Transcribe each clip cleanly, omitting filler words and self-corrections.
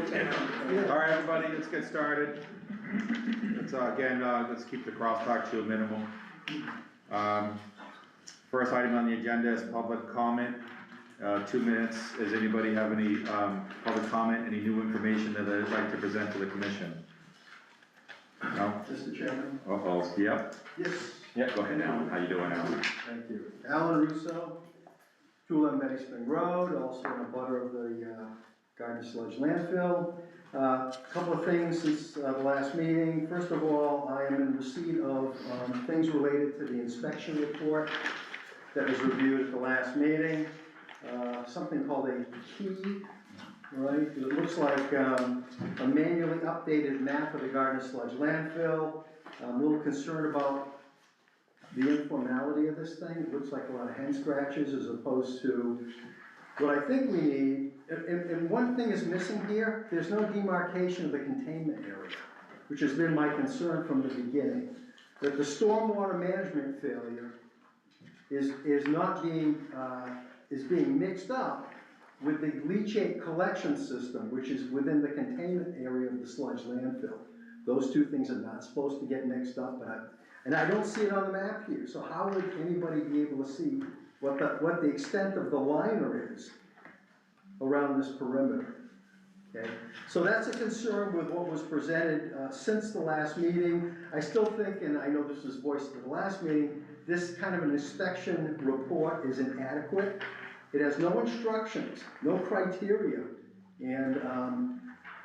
All right, everybody, let's get started. Let's, let's keep the crosstalk to a minimum. First item on the agenda is public comment. 2 minutes. Does anybody have any public comment, any new information that they'd like to present to the commission? No? Mr. Chairman? Uh-oh, yep. Yes. Yep, go ahead, Alan. How you doing, Alan? Thank you. Alan Russo, 211 Betty Spring Road, also in a butter of the Gardner Sludge landfill. A couple of things since the last meeting. First of all, I am in receipt of things related to the inspection report that was reviewed at the last meeting. Something called a key, right? It looks like a manually updated map of the Gardner Sludge landfill. I'm a little concerned about the informality of this thing. It looks like a lot of hand scratches as opposed to what I think we need. And one thing is missing here. There's no demarcation of the containment area, which has been my concern from the beginning. That the stormwater management failure is not being is being mixed up with the leachate collection system, which is within the containment area of the sludge landfill. Those two things are not supposed to get mixed up, and I don't see it on the map here. So how would anybody be able to see what the extent of the liner is around this perimeter? Okay, so that's a concern with what was presented since the last meeting. I still think, and I know this was voiced at the last meeting, this kind of an inspection report is inadequate. It has no instructions, no criteria, and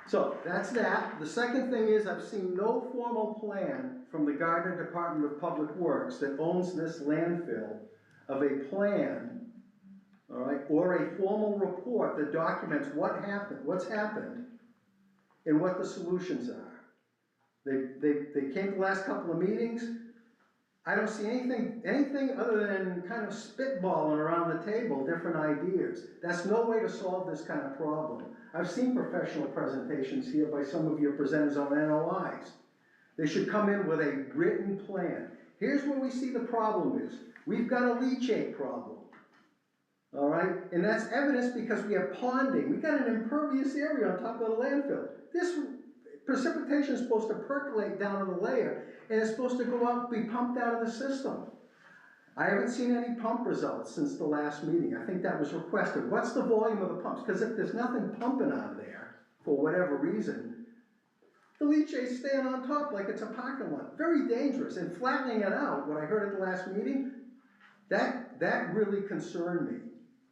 so that's that. The second thing is I've seen no formal plan from the Gardner Department of Public Works that owns this landfill of a plan, all right, or a formal report that documents what happened, what's happened, and what the solutions are. They came to the last couple of meetings. I don't see anything other than kind of spitballing around the table, different ideas. That's no way to solve this kind of problem. I've seen professional presentations here by some of your presenters on NOIs. They should come in with a written plan. Here's where we see the problem is. We've got a leachate problem, all right? And that's evidenced because we have ponding. We've got an impervious area on top of the landfill. This precipitation is supposed to percolate down to the layer, and it's supposed to go out and be pumped out of the system. I haven't seen any pump results since the last meeting. I think that was requested. What's the volume of the pumps? Because if there's nothing pumping out of there, for whatever reason, the leachate's staying on top like it's a parking lot. Very dangerous. And flattening it out, what I heard at the last meeting, that really concerned me.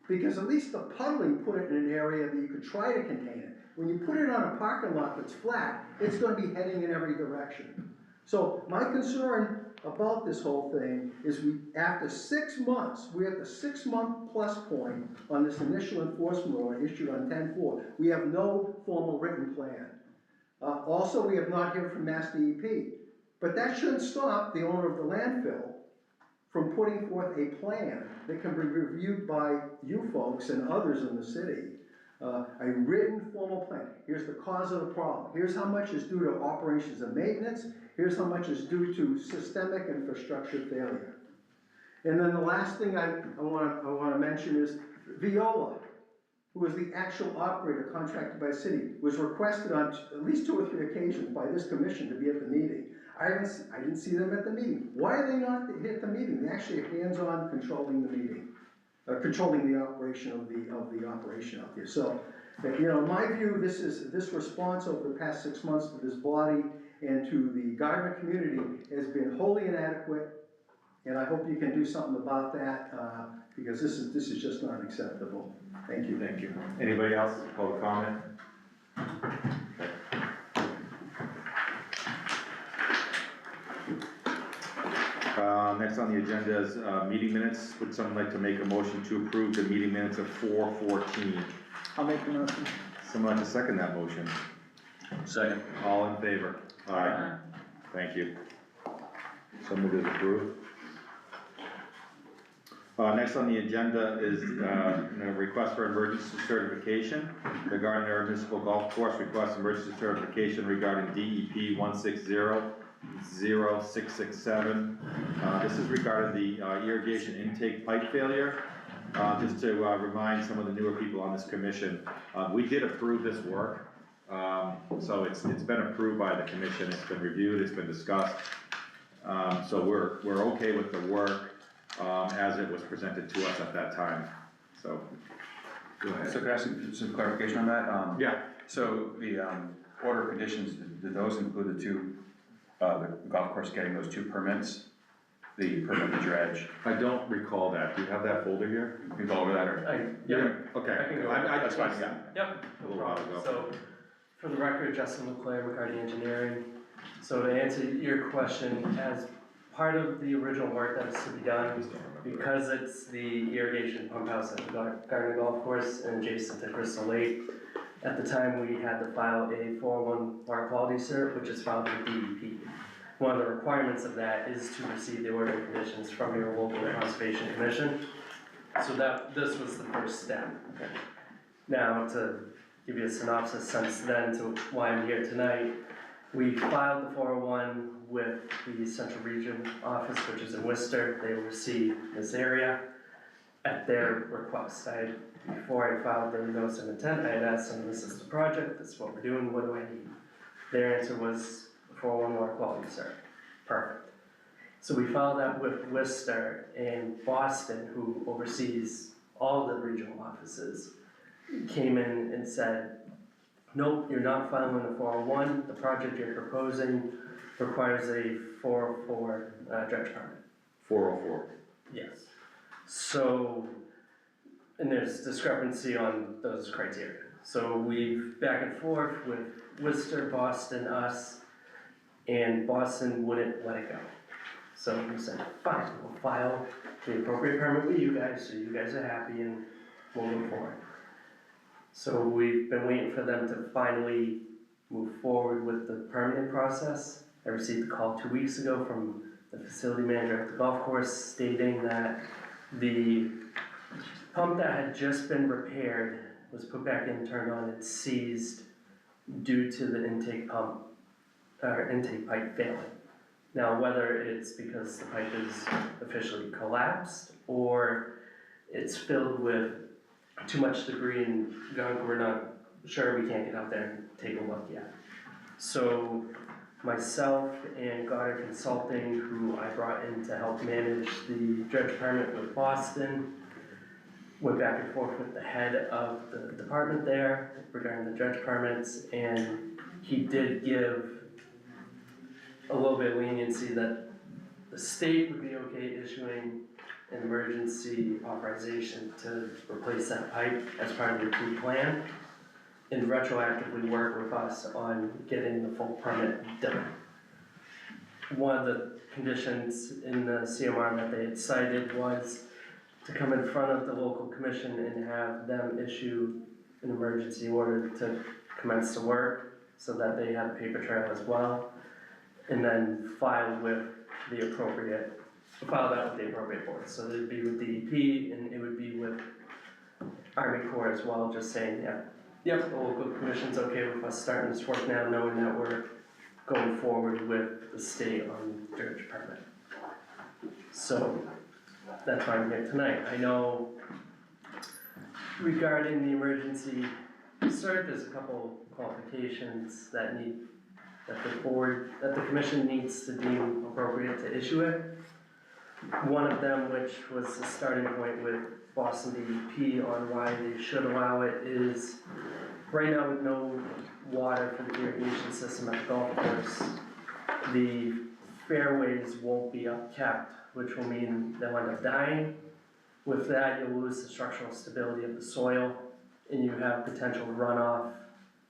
Because at least the puddling put it in an area that you could try to contain it. When you put it on a parking lot that's flat, it's going to be heading in every direction. So my concern about this whole thing is after 6 months, we're at the 6-month plus point on this initial enforcement order issued on 10/4. We have no formal written plan. Also, we have not heard from Mass DEP. But that shouldn't stop the owner of the landfill from putting forth a plan that can be reviewed by you folks and others in the city. A written formal plan. Here's the cause of the problem. Here's how much is due to operations and maintenance. Here's how much is due to systemic infrastructure failure. And then the last thing I want to mention is Viola, who is the actual operator contracted by the city, was requested on at least 2 or 3 occasions by this commission to be at the meeting. I didn't see them at the meeting. Why are they not at the meeting? They actually are hands-on controlling the meeting. Controlling the operation of the operation out there. So, you know, in my view, this response over the past 6 months to this body and to the Gardner community has been wholly inadequate, and I hope you can do something about that because this is just not acceptable. Thank you. Thank you. Anybody else? Public comment? Next on the agenda is meeting minutes. Would someone like to make a motion to approve the meeting minutes of 4/14? I'll make the motion. Someone like to second that motion? Second. All in favor? Aye. Thank you. So moved as approved. Next on the agenda is a request for emergency certification. The Gardner Municipal Golf Course requests emergency certification regarding DEP 160-0667. This is regarding the irrigation intake pipe failure. Just to remind some of the newer people on this commission, we did approve this work. So it's been approved by the commission, it's been reviewed, it's been discussed. So we're okay with the work, as it was presented to us at that time, so, go ahead. So could I ask some clarification on that? Yeah, So the order of conditions, did those include the two, the golf course getting those two permits? The permit to dredge? I don't recall that, do you have that folder here? Can you go over that or? Yeah, Okay. I can go. That's fine, yeah. yep, A no little while problem. ago. So, for the record, Justin LeClaire, McCarty Engineering. So to answer your question, as part of the original work that was to be done, because it's the irrigation pump house at the Gardner Golf Course and adjacent to Crystal Lake, at the time we had to file a 401 water quality cert, which is filed with DEP. One of the requirements of that is to receive the order of conditions from your local conservation commission. So this was the first step. Now, to give you a synopsis since then to why I'm here tonight, we filed the 401 with the Central Region Office, which is in Worcester. They oversee this area at their request. Before I filed the notice of intent, I had asked them, this is the project, this is what we're doing, what do I need? Their answer was 401 water quality cert. Perfect. So we filed that with Worcester, and Boston, who oversees all the regional offices, came in and said, nope, you're not filing a 401. The project you're proposing requires a 404 dredge permit. 404. Yes. So, and there's discrepancy on those criteria. So we've back and forth with Worcester, Boston, us, and Boston wouldn't let it go. So we said, fine, we'll file the appropriate permit with you guys, so you guys are happy and we'll move forward. So we've been waiting for them to finally move forward with the permitting process. I received a call 2 weeks ago from the facility manager at the golf course stating that the pump that had just been repaired was put back in, turned on, and seized due to the intake pipe failing. Now, whether it's because the pipe is officially collapsed or it's filled with too much debris and gunk, we're not sure, we can't get out there and take a look yet. So myself and Gardner Consulting, who I brought in to help manage the dredge permit with Boston, went back and forth with the head of the department there regarding the dredge permits, and he did give a little bit of leniency that the state would be okay issuing an emergency authorization to replace that pipe as part of the approved plan and retroactively work with us on getting the full permit done. One of the conditions in the CMR that they had cited was to come in front of the local commission and have them issue an emergency order to commence the work so that they had a paper trail as well, and then file that with the appropriate board. So it would be with DEP and it would be with Army Corps as well, just saying, yep, the local commission's okay with us starting this work now, knowing that we're going forward with the state on dredge permit. So that's why I'm here tonight. I know regarding the emergency cert, there's a couple qualifications that the commission needs to deem appropriate to issue it. One of them, which was the starting point with Boston DEP on why they should allow it, is right now with no water for the irrigation system at the golf course, the fairways won't be upkept, which will mean they'll end up dying. With that, you'll lose the structural stability of the soil, and you have potential runoff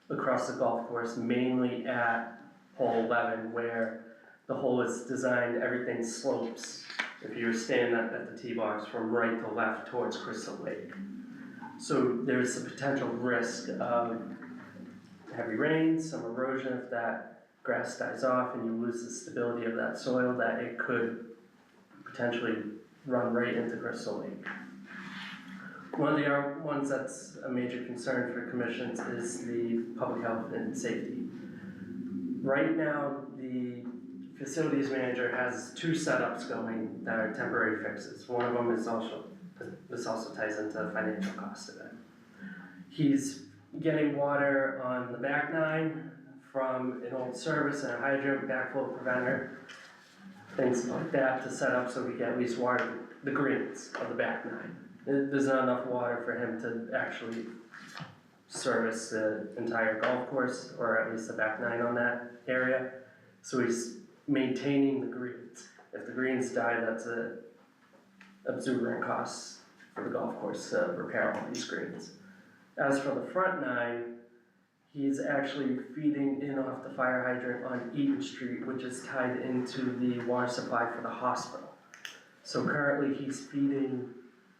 across the golf course, mainly at hole 11, where the hole is designed, everything slopes. If you're standing at the tee box from right to left towards Crystal Lake. So there's a potential risk of heavy rain, some erosion if that grass dies off and you lose the stability of that soil, that it could potentially run right into Crystal Lake. One of the ones that's a major concern for commissions is the public health and safety. Right now, the facilities manager has two setups going that are temporary fixes. One of them is this also ties into the financial cost of it. He's getting water on the back nine from an old service and a hydrant, backflow preventer, things like that to set up so we can at least water the greens of the back nine. There's not enough water for him to actually service the entire golf course, or at least the back nine on that area. So he's maintaining the greens. If the greens die, that's a exuberant cost for the golf course to repair all these greens. As for the front nine, he's actually feeding in off the fire hydrant on Eaton Street, which is tied into the water supply for the hospital. So currently he's feeding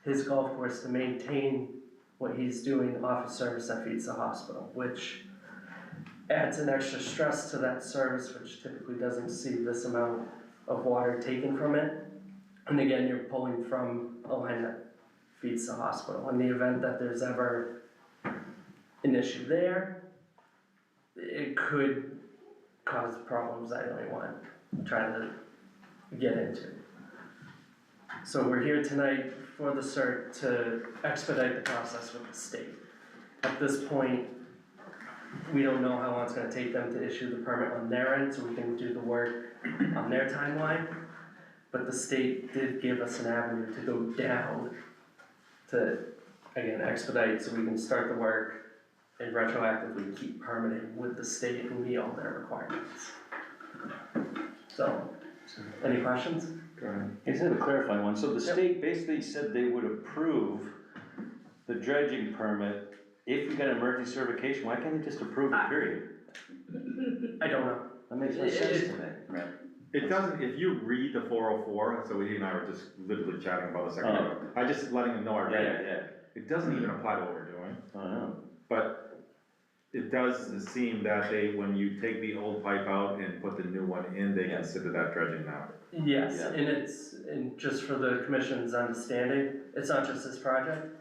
his golf course to maintain what he's doing off a service that feeds the hospital, which adds an extra stress to that service, which typically doesn't see this amount of water taken from it. And again, you're pulling from a line that feeds the hospital. In the event that there's ever an issue there, it could cause problems I don't want to try to get into. So we're here tonight for the cert to expedite the process with the state. At this point, we don't know how long it's gonna take them to issue the permit on their end, so we can do the work on their timeline. But the state did give us an avenue to go down to, again, expedite, so we can start the work and retroactively keep permitting with the state and meet all their requirements. So, any questions? I just have a clarifying one. So the state basically said they would approve the dredging permit if you got emergency certification. Why can't they just approve it, period? I don't know. That makes no sense to me. Right. It doesn't, if you read the 404, so he and I were just literally chatting about a second ago, I just letting him know I read it. Yeah. It doesn't even apply to what we're doing, I know. but it does seem that they, when you take the old pipe out and put the new one in, they consider that dredging now. Yes, Yeah. and just for the commission's understanding, it's not just this project.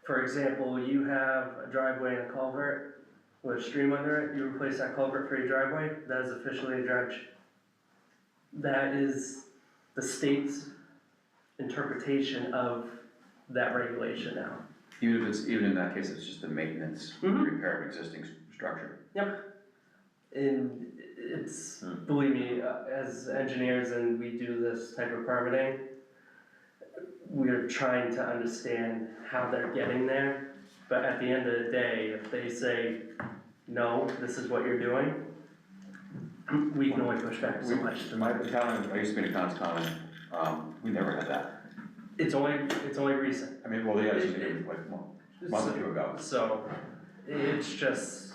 For example, you have a driveway and a culvert with a stream under it, you replace that culvert for your driveway, that is officially a dredge. That is the state's interpretation of that regulation now. Even in that case, it's just a maintenance, repair of existing structure. And it's, believe me, as engineers and we do this type of permitting, we're trying to understand how they're getting there. But at the end of the day, if they say, no, this is what you're doing, we can only push back so much. I used to be in a common, we never had that. It's only recent. I mean, well, yeah, this is even like a month or two ago. So, it's just,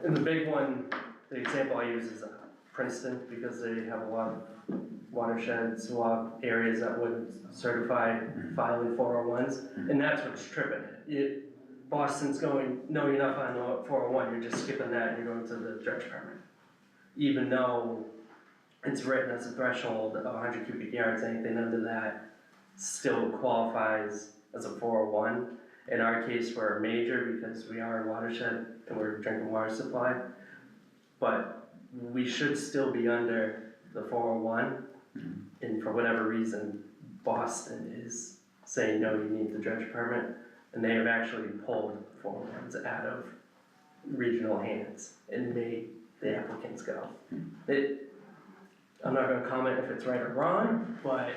and the big one, the example I use is Princeton, because they have a lot of watersheds, a lot of areas that would certify filing 401s, and that's what's tripping it. Boston's going, no, you're not filing a 401, you're just skipping that and you're going to the dredge permit. Even though it's written as a threshold of 100 cubic yards, anything under that still qualifies as a 401. In our case, we're a major because we are a watershed and we're drinking water supply, but we should still be under the 401, and for whatever reason, Boston is saying, no, you need the dredge permit, and they have actually pulled 401s out of regional hands and made the applicants go. I'm not gonna comment if it's right or wrong, but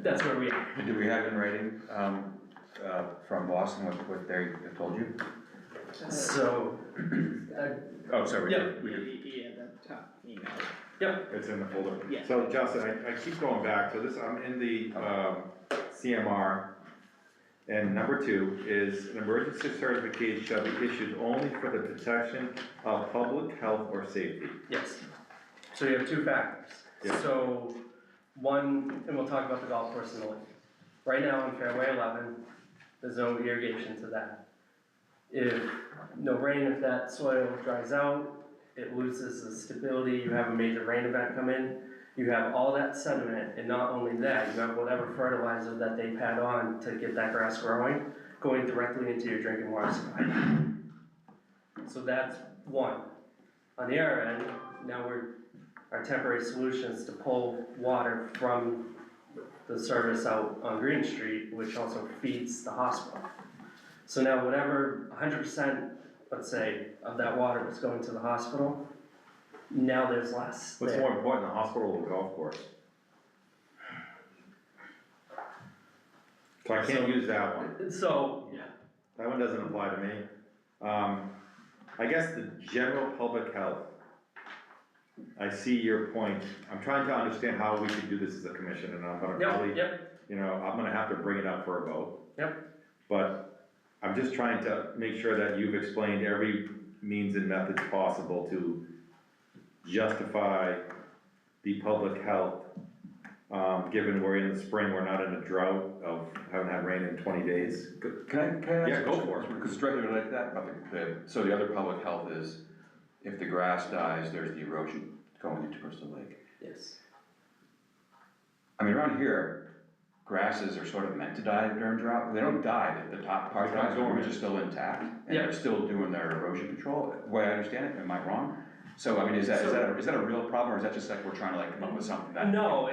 that's where we are. Do we have in writing, from Boston what they have told you? So, Oh, sorry. Yeah. The top email. It's in the folder. Yeah. So Justin, I keep going back, so this, I'm in the, CMR, and number 2 is an emergency certification shall be issued only for the protection of public health or safety. yes, so you have two factors. Yeah. So, one, and we'll talk about the golf course in a little. Right now on fairway 11, there's no irrigation to that. If no rain, if that soil dries out, it loses the stability, you have a major rain event come in, you have all that sediment, and not only that, you have whatever fertilizer that they pad on to get that grass growing, going directly into your drinking water supply. So that's one. On the other end, now our temporary solution is to pull water from the service out on Green Street, which also feeds the hospital. So now whatever 100%, let's say, of that water was going to the hospital, now there's less What's there. more important, the hospital or the golf course? So I can't use that one. So, yeah, That one doesn't apply to me. I guess the general public health, I see your point. I'm trying to understand how we can do this as a commission, and I'm gonna probably, you know, I'm gonna have to bring it up for a vote. Yep. But I'm just trying to make sure that you've explained every means and methods possible to justify the public health. Given we're in the spring, we're not in a drought of, haven't had rain in 20 days. Can I? Yeah, go for it. Because it's directly related to that, about so the other public health is, if the grass dies, there's the erosion going into Bristol Lake. yes. I mean, around here, grasses are sort of meant to die during drought. They don't die, the top part dies, the roots are still intact, and Yeah. they're still doing their erosion control, the way I understand it. Am I wrong? So, I mean, is that a real problem, or is that just like we're trying to like come up with something that? No,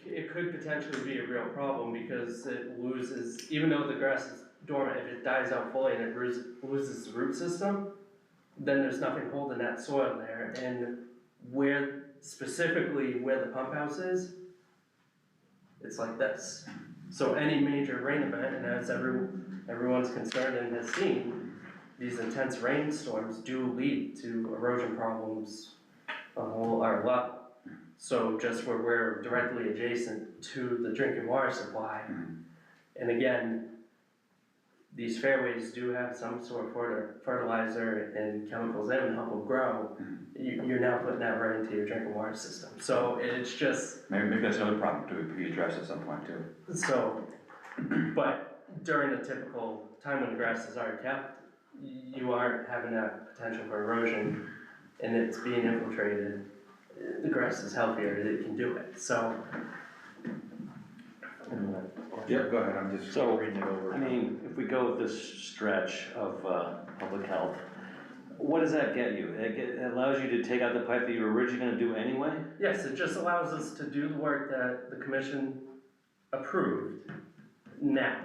it could potentially be a real problem because it loses, even though the grass is dormant, if it dies out fully and it loses the root system, then there's nothing holding that soil there. And specifically where the pump house is, it's like this. So any major rain event, and as everyone's concerned and has seen, these intense rainstorms do lead to erosion problems on our level. So just where we're directly adjacent to the drinking water supply, and again, these fairways do have some sort of fertilizer and chemicals in to help them grow. You're now putting that right into your drinking water system. So it's just, Maybe that's another problem to be addressed at some point too. so, but during a typical time when the grass is already kept, you aren't having that potential for erosion and it's being infiltrated. The grass is healthier, it can do it, so. Yeah, go ahead, I'm just So, reading it over. I mean, if we go with this stretch of public health, what does that get you? It allows you to take out the pipe that you were originally gonna do anyway? Yes, it just allows us to do the work that the commission approved now.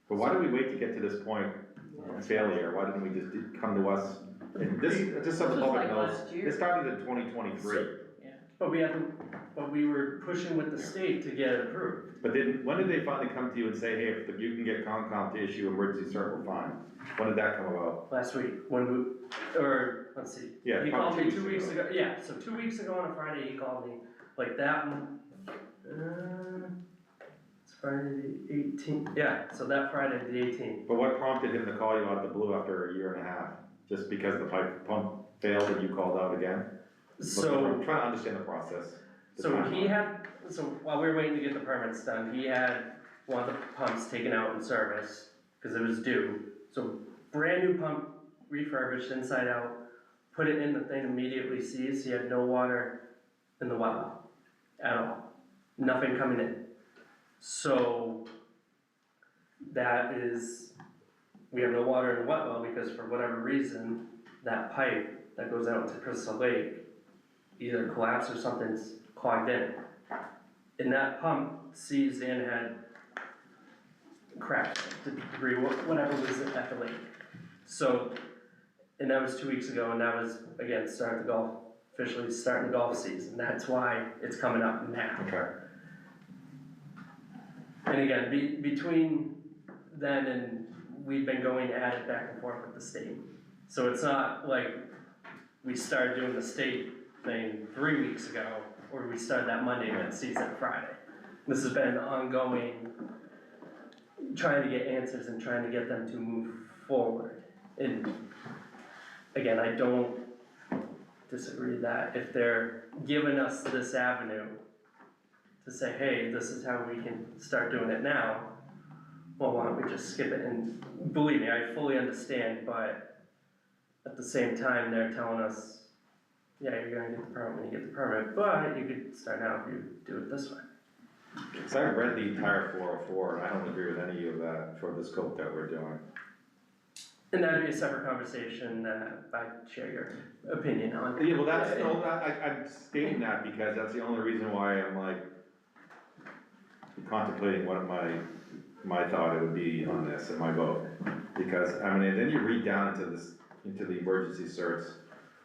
But why did we wait to get to this point of failure? Why didn't we just come to us? And this, just so the This was public like knows, last year. this started in 2023. Yeah. But we were pushing with the state to get it approved. But then, when did they finally come to you and say, hey, if you can get Concom to issue emergency circle, fine? When did that come about? Last week, let's see. Yeah, He probably called me 2 2 weeks weeks ago, yeah, so 2 weeks ago on a Friday, he called me, like that one. It's Friday the 18th, yeah, so that Friday the 18th. But what prompted him to call you out of the blue after a year and a half? Just because the pipe pump failed and you called out again? So. I'm trying to understand the process. the So timeline. so while we were waiting to get the permits done, he had one of the pumps taken out in service, cause it was due. So brand new pump, refurbished inside out, put it in, the thing immediately seized, he had no water in the well at all, nothing coming in. So we have no water in the wet well because for whatever reason, that pipe that goes out into Crystal Lake either collapsed or something's clogged in. And that pump seized and had cracked, debris, whatever was at the lake. So, and that was 2 weeks ago, and that was, again, officially starting the golf season. That's why it's coming up now. Okay. And again, between then and we've been going at it back and forth with the state. So it's not like we started doing the state thing 3 weeks ago, or we started that Monday and got seized that Friday. This has been ongoing, trying to get answers and trying to get them to move forward. And again, I don't disagree that if they're giving us this avenue to say, hey, this is how we can start doing it now, well, why don't we just skip it? And believe me, I fully understand, but at the same time, they're telling us, yeah, you're gonna get the permit when you get the permit, but you could start now if you do it this way. So I read the entire 404, and I don't agree with any of that for the scope that we're doing. And that'd be a separate conversation that I share your opinion on. Yeah, well, that's, no, I'm stating that because that's the only reason why I'm like contemplating what my my thought it would be on this and my vote. Because, I mean, and then you read down into this, into the emergency certs,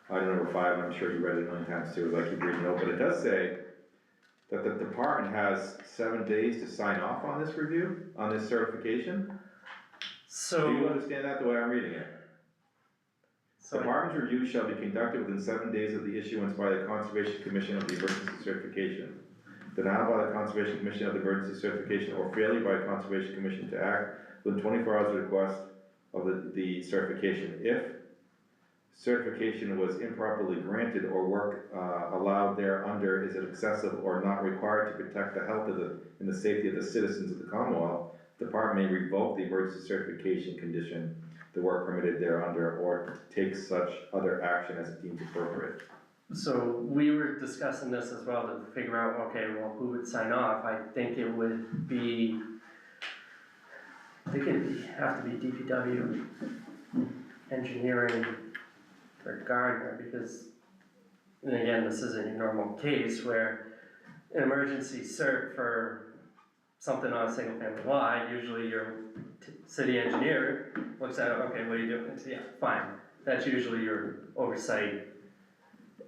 item number 5, I'm sure you read it a million times too, like you read it, but it does say that the department has 7 days to sign off on this review, on this certification. Do you So, understand that the way I'm reading it? Department's review shall be conducted within 7 days of the issuance by the Conservation Commission of the emergency certification. Denial by the Conservation Commission of the emergency certification or failure by the Conservation Commission to act within 24 hours of the request of the certification. If certification was improperly granted or work allowed thereunder is excessive or not required to protect the health of and the safety of the citizens of the Commonwealth, the department may revoke the emergency certification condition, the work permitted thereunder, or take such other action as it deems appropriate. so we were discussing this as well to figure out, okay, well, who would sign off? I think it would be, it'd have to be DPW, engineering, or Gardner, because, and again, this isn't your normal case where an emergency cert for something on a single family lot, usually your city engineer looks at it, okay, what are you doing? It's, yeah, fine, that's usually your oversight.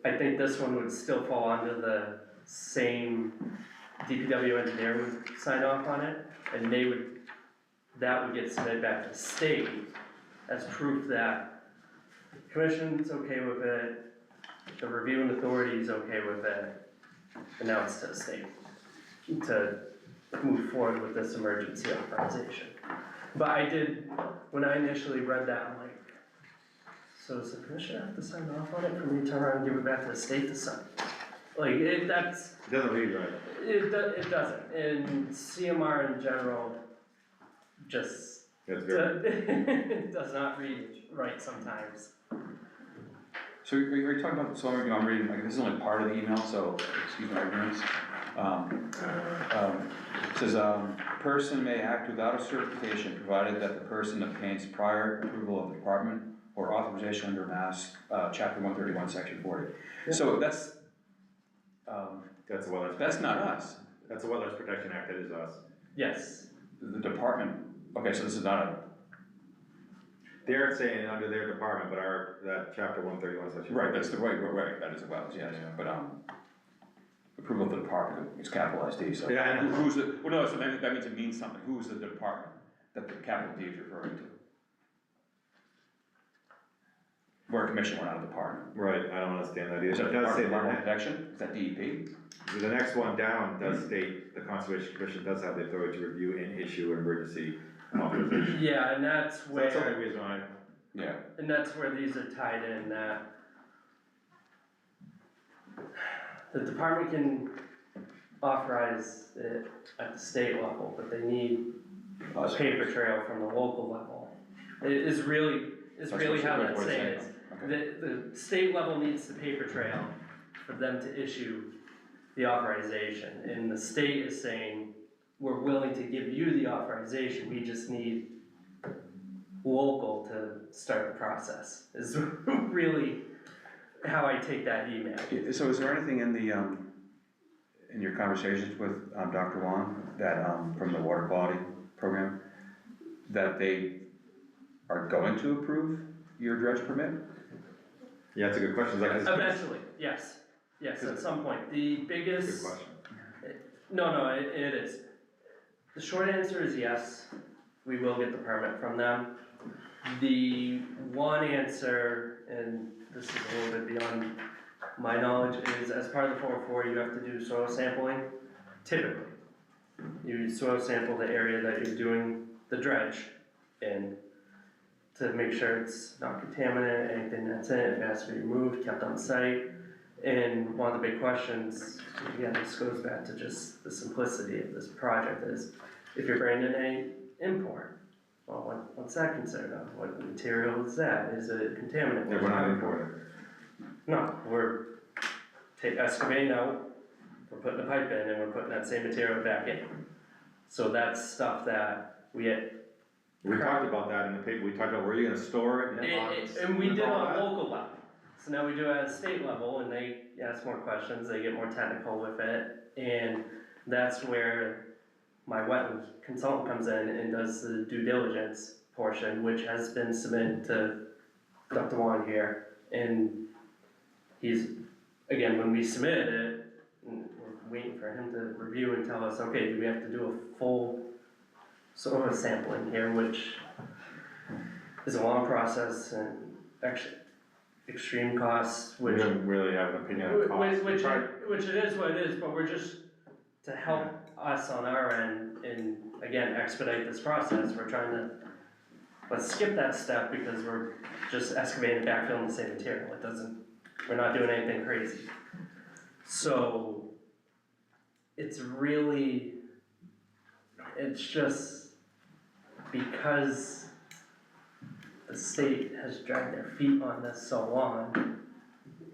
I think this one would still fall under the same DPW engineer would sign off on it, and that would get submitted back to the state as proof that the commission's okay with it, the reviewing authority is okay with it, and now it's to the state to move forward with this emergency authorization. But I did, when I initially read that, I'm like, so does the commission have to sign off on it for me to turn around and give it back to the state to sign? Like, It doesn't read right. it doesn't, and CMR in general just That's very, does not read right sometimes. So are you talking about, so I'm reading, like, this is only part of the email, so excuse my ignorance. It says, person may act without a certification, provided that the person obtains prior approval of the department or authorization under Mass, chapter 131, section 40. So that's that's the Wetlands. that's not us. That's the Wetlands Protection Act, that is us. Yes. The department, okay, so this is not a, They're saying under their department, but that chapter 131 section. right, that's the, right, that is a Wells, yes, but, approval of the department is capitalized D, so. Yeah, I know. Who's the, well, no, so that means it means something, who's the department that the capital D is referring to? We're a commission, we're not a department. Right, I don't understand that either. Is that It does say Environmental that, Protection, is that DEP? the next one down does state the Conservation Commission does have the authority to review and issue emergency authorization. Yeah, and that's So that's the where, only reason why. Yeah. and that's where these are tied in, that the department can authorize it at the state level, but they need a paper trail from the local level. It is really how that's what it's saying is. Okay. The state level needs the paper trail for them to issue the authorization, and the state is saying, we're willing to give you the authorization, we just need local to start the process, is really how I take that email. So is there anything in the, in your conversations with, Dr. Wong, that, from the water quality program, that they are going to approve your dredge permit? Yeah, it's a good question. It's like, Eventually, yes, at some point, the good biggest. question. No, it is. The short answer is yes, we will get the permit from them. The one answer, and this is a little bit beyond my knowledge, is as part of the 404, you have to do soil sampling, typically. You soil sample the area that you're doing the dredge in to make sure it's not contaminated, anything that's in it, if it has to be removed, kept on site. And one of the big questions, again, this goes back to just the simplicity of this project, is if you're bringing in any import, well, what's that considered of? What material is that? Is it contaminant? Yeah, we're not importing. No, we're excavating out, we're putting a pipe in, and we're putting that same material back in. So that's stuff that we talked about that in the paper, we talked about where you're gonna store it. and we did all on that. a local level. So now we do it at a state level, and they ask more questions, they get more technical with it, and that's where my wetland consultant comes in and does the due diligence portion, which has been submitted to Dr. Juan here, and he's, again, when we submitted it, we're waiting for him to review and tell us, okay, do we have to do a full sort of sampling here, which is a long process and actually extreme costs, We which don't really have an opinion on cost. which it is what it is, but we're just, to help us on our end and again expedite this process, we're trying to, let's skip that step because we're just excavating and backfilling the same material, it doesn't, we're not doing anything crazy. So, it's really, it's just because the state has dragged their feet on this so long,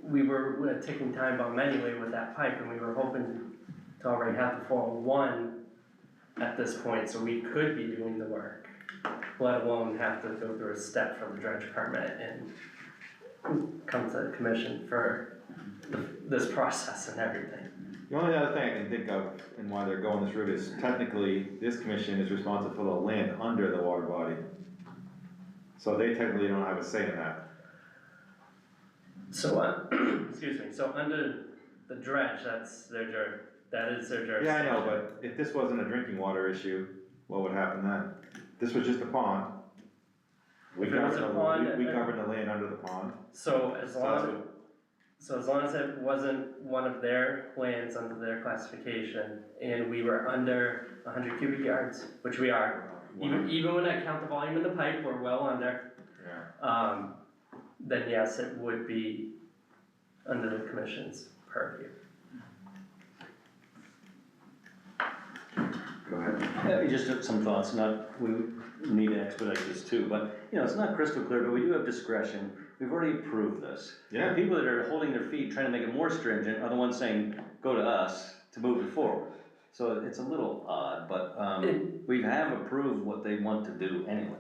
we're a ticking time bomb anyway with that pipe, and we were hoping to already have the 401 at this point, so we could be doing the work, let alone have to go through a step for the dredge permit and come to the commission for this process and everything. The only other thing I can think of and why they're going this route is technically, this commission is responsible for the land under the water body. So they technically don't have a say in that. So, excuse me, so under the dredge, that's their that is their jurisdiction. Yeah, I know, but if this wasn't a drinking water issue, what would happen then? This was just a pond. We If it was govern a the, pond, we govern the land under the pond. So as long as it wasn't one of their lands under their classification, and we were under 100 cubic yards, which we are, even when I count the volume in the pipe, we're well under. Yeah. Then yes, it would be under the commission's purview. Go ahead. Yeah, just some thoughts, we need to expedite this too, but, it's not crystal clear, but we do have discretion. We've already approved this. Yeah. The people that are holding their feet, trying to make it more stringent, are the ones saying, go to us to move it forward. So it's a little odd, but, we have approved what they want to do anyway.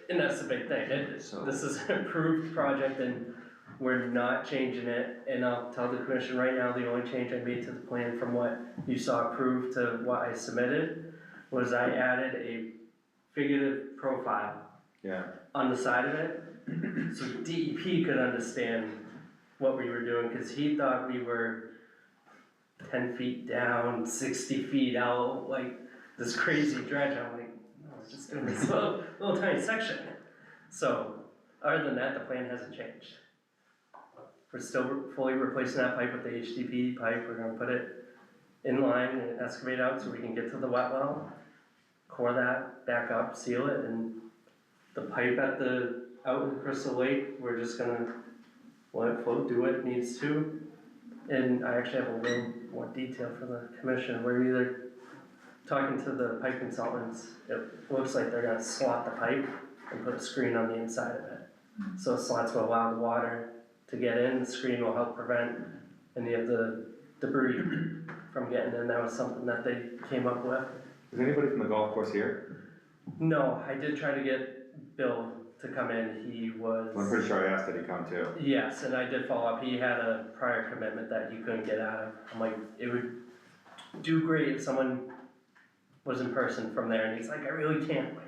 And that's the big thing, So- this is an approved project and we're not changing it, and I'll tell the commission right now, the only change I made to the plan from what you saw approved to what I submitted was I added a figurative profile Yeah. on the side of it, so DEP could understand what we were doing, cause he thought we were 10 feet down, 60 feet out, like this crazy dredge, I'm like, no, we're just doing this little tiny section. So, other than that, the plan hasn't changed. We're still fully replacing that pipe with the HDPE pipe, we're gonna put it in line and excavate out so we can get to the wet well, core that back up, seal it, and the pipe out in Crystal Lake, we're just gonna let it float, do what it needs to. And I actually have a little more detail for the commission, we're either talking to the pipe consultants, it looks like they're gonna slot the pipe and put a screen on the inside of it. So slots will allow the water to get in, the screen will help prevent any of the debris from getting in, that was something that they came up with. Is anybody from the golf course here? No, I did try to get Bill to come in, he was. I'm pretty sure I asked that he come too. Yes, and I did follow up, he had a prior commitment that he couldn't get out of, I'm like, it would do great if someone was in person from there, and he's like, I really can't, I'm like,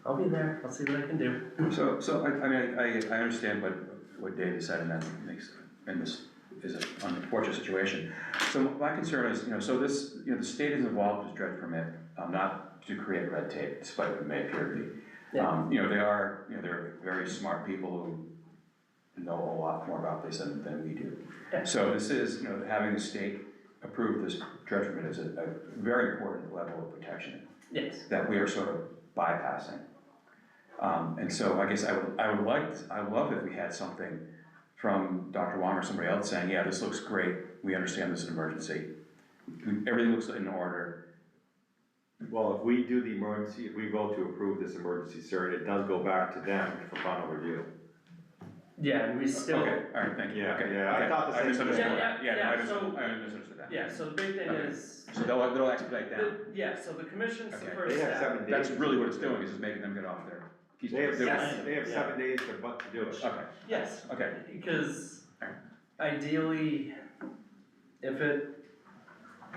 I'll be there, I'll see what I can do. So I understand what Dave said, and that makes, and this is an unfortunate situation. So my concern is, so this, the state is involved with this dredge permit, not to create red tape, despite what it may appear to be. Yeah. They're very smart people who know a lot more about this than we do. Yeah. So this is, having the state approve this dredge permit is a very important level of protection Yes. that we are sort of bypassing. And so I guess I would love if we had something from Dr. Wong or somebody else saying, yeah, this looks great, we understand this is an emergency, everything looks in order. Well, if we do the emergency, if we vote to approve this emergency cert, it does go back to them for final review. Yeah, and we still. Okay, all right, thank you. Yeah, Okay, yeah, I okay. thought the same misunderstood thing. that. Yeah, I so- misunderstood that. Yeah, so the big thing Okay. is. So they'll expedite that. Yeah, so the commission's the Okay. first They have step. 7 days. That's really what it's doing, is just making them get off their. They have Yes. they have 7 days to do it. Okay, Yes, okay. because ideally, if it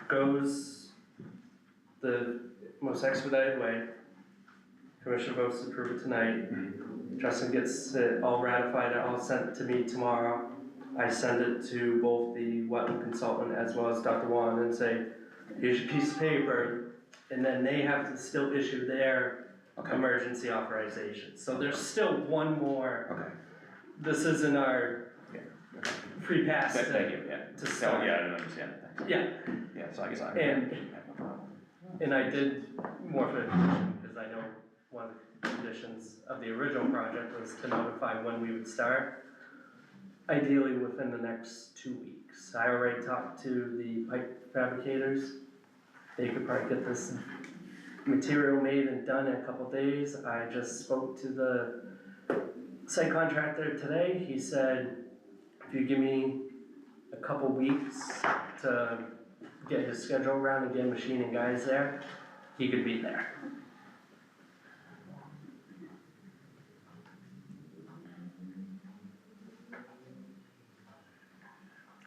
goes the most expedited way. Commission votes to approve it tonight. Justin gets it all ratified, all sent to me tomorrow. I send it to both the wetland consultant as well as Dr. Wan and say, here's your piece of paper, and then they have to still issue their emergency authorization. So there's still one more. Okay. This isn't our free pass Thank you, yeah. to start. Yeah, I didn't understand that. Yeah, Yeah, so I guess I. and I did more for the commission, because I know one of the conditions of the original project was to notify when we would start. Ideally within the next 2 weeks. I already talked to the pipe fabricators. They could probably get this material made and done in a couple days. I just spoke to the site contractor today. He said, if you give me a couple weeks to get his schedule around and get machine and guys there, he could be there.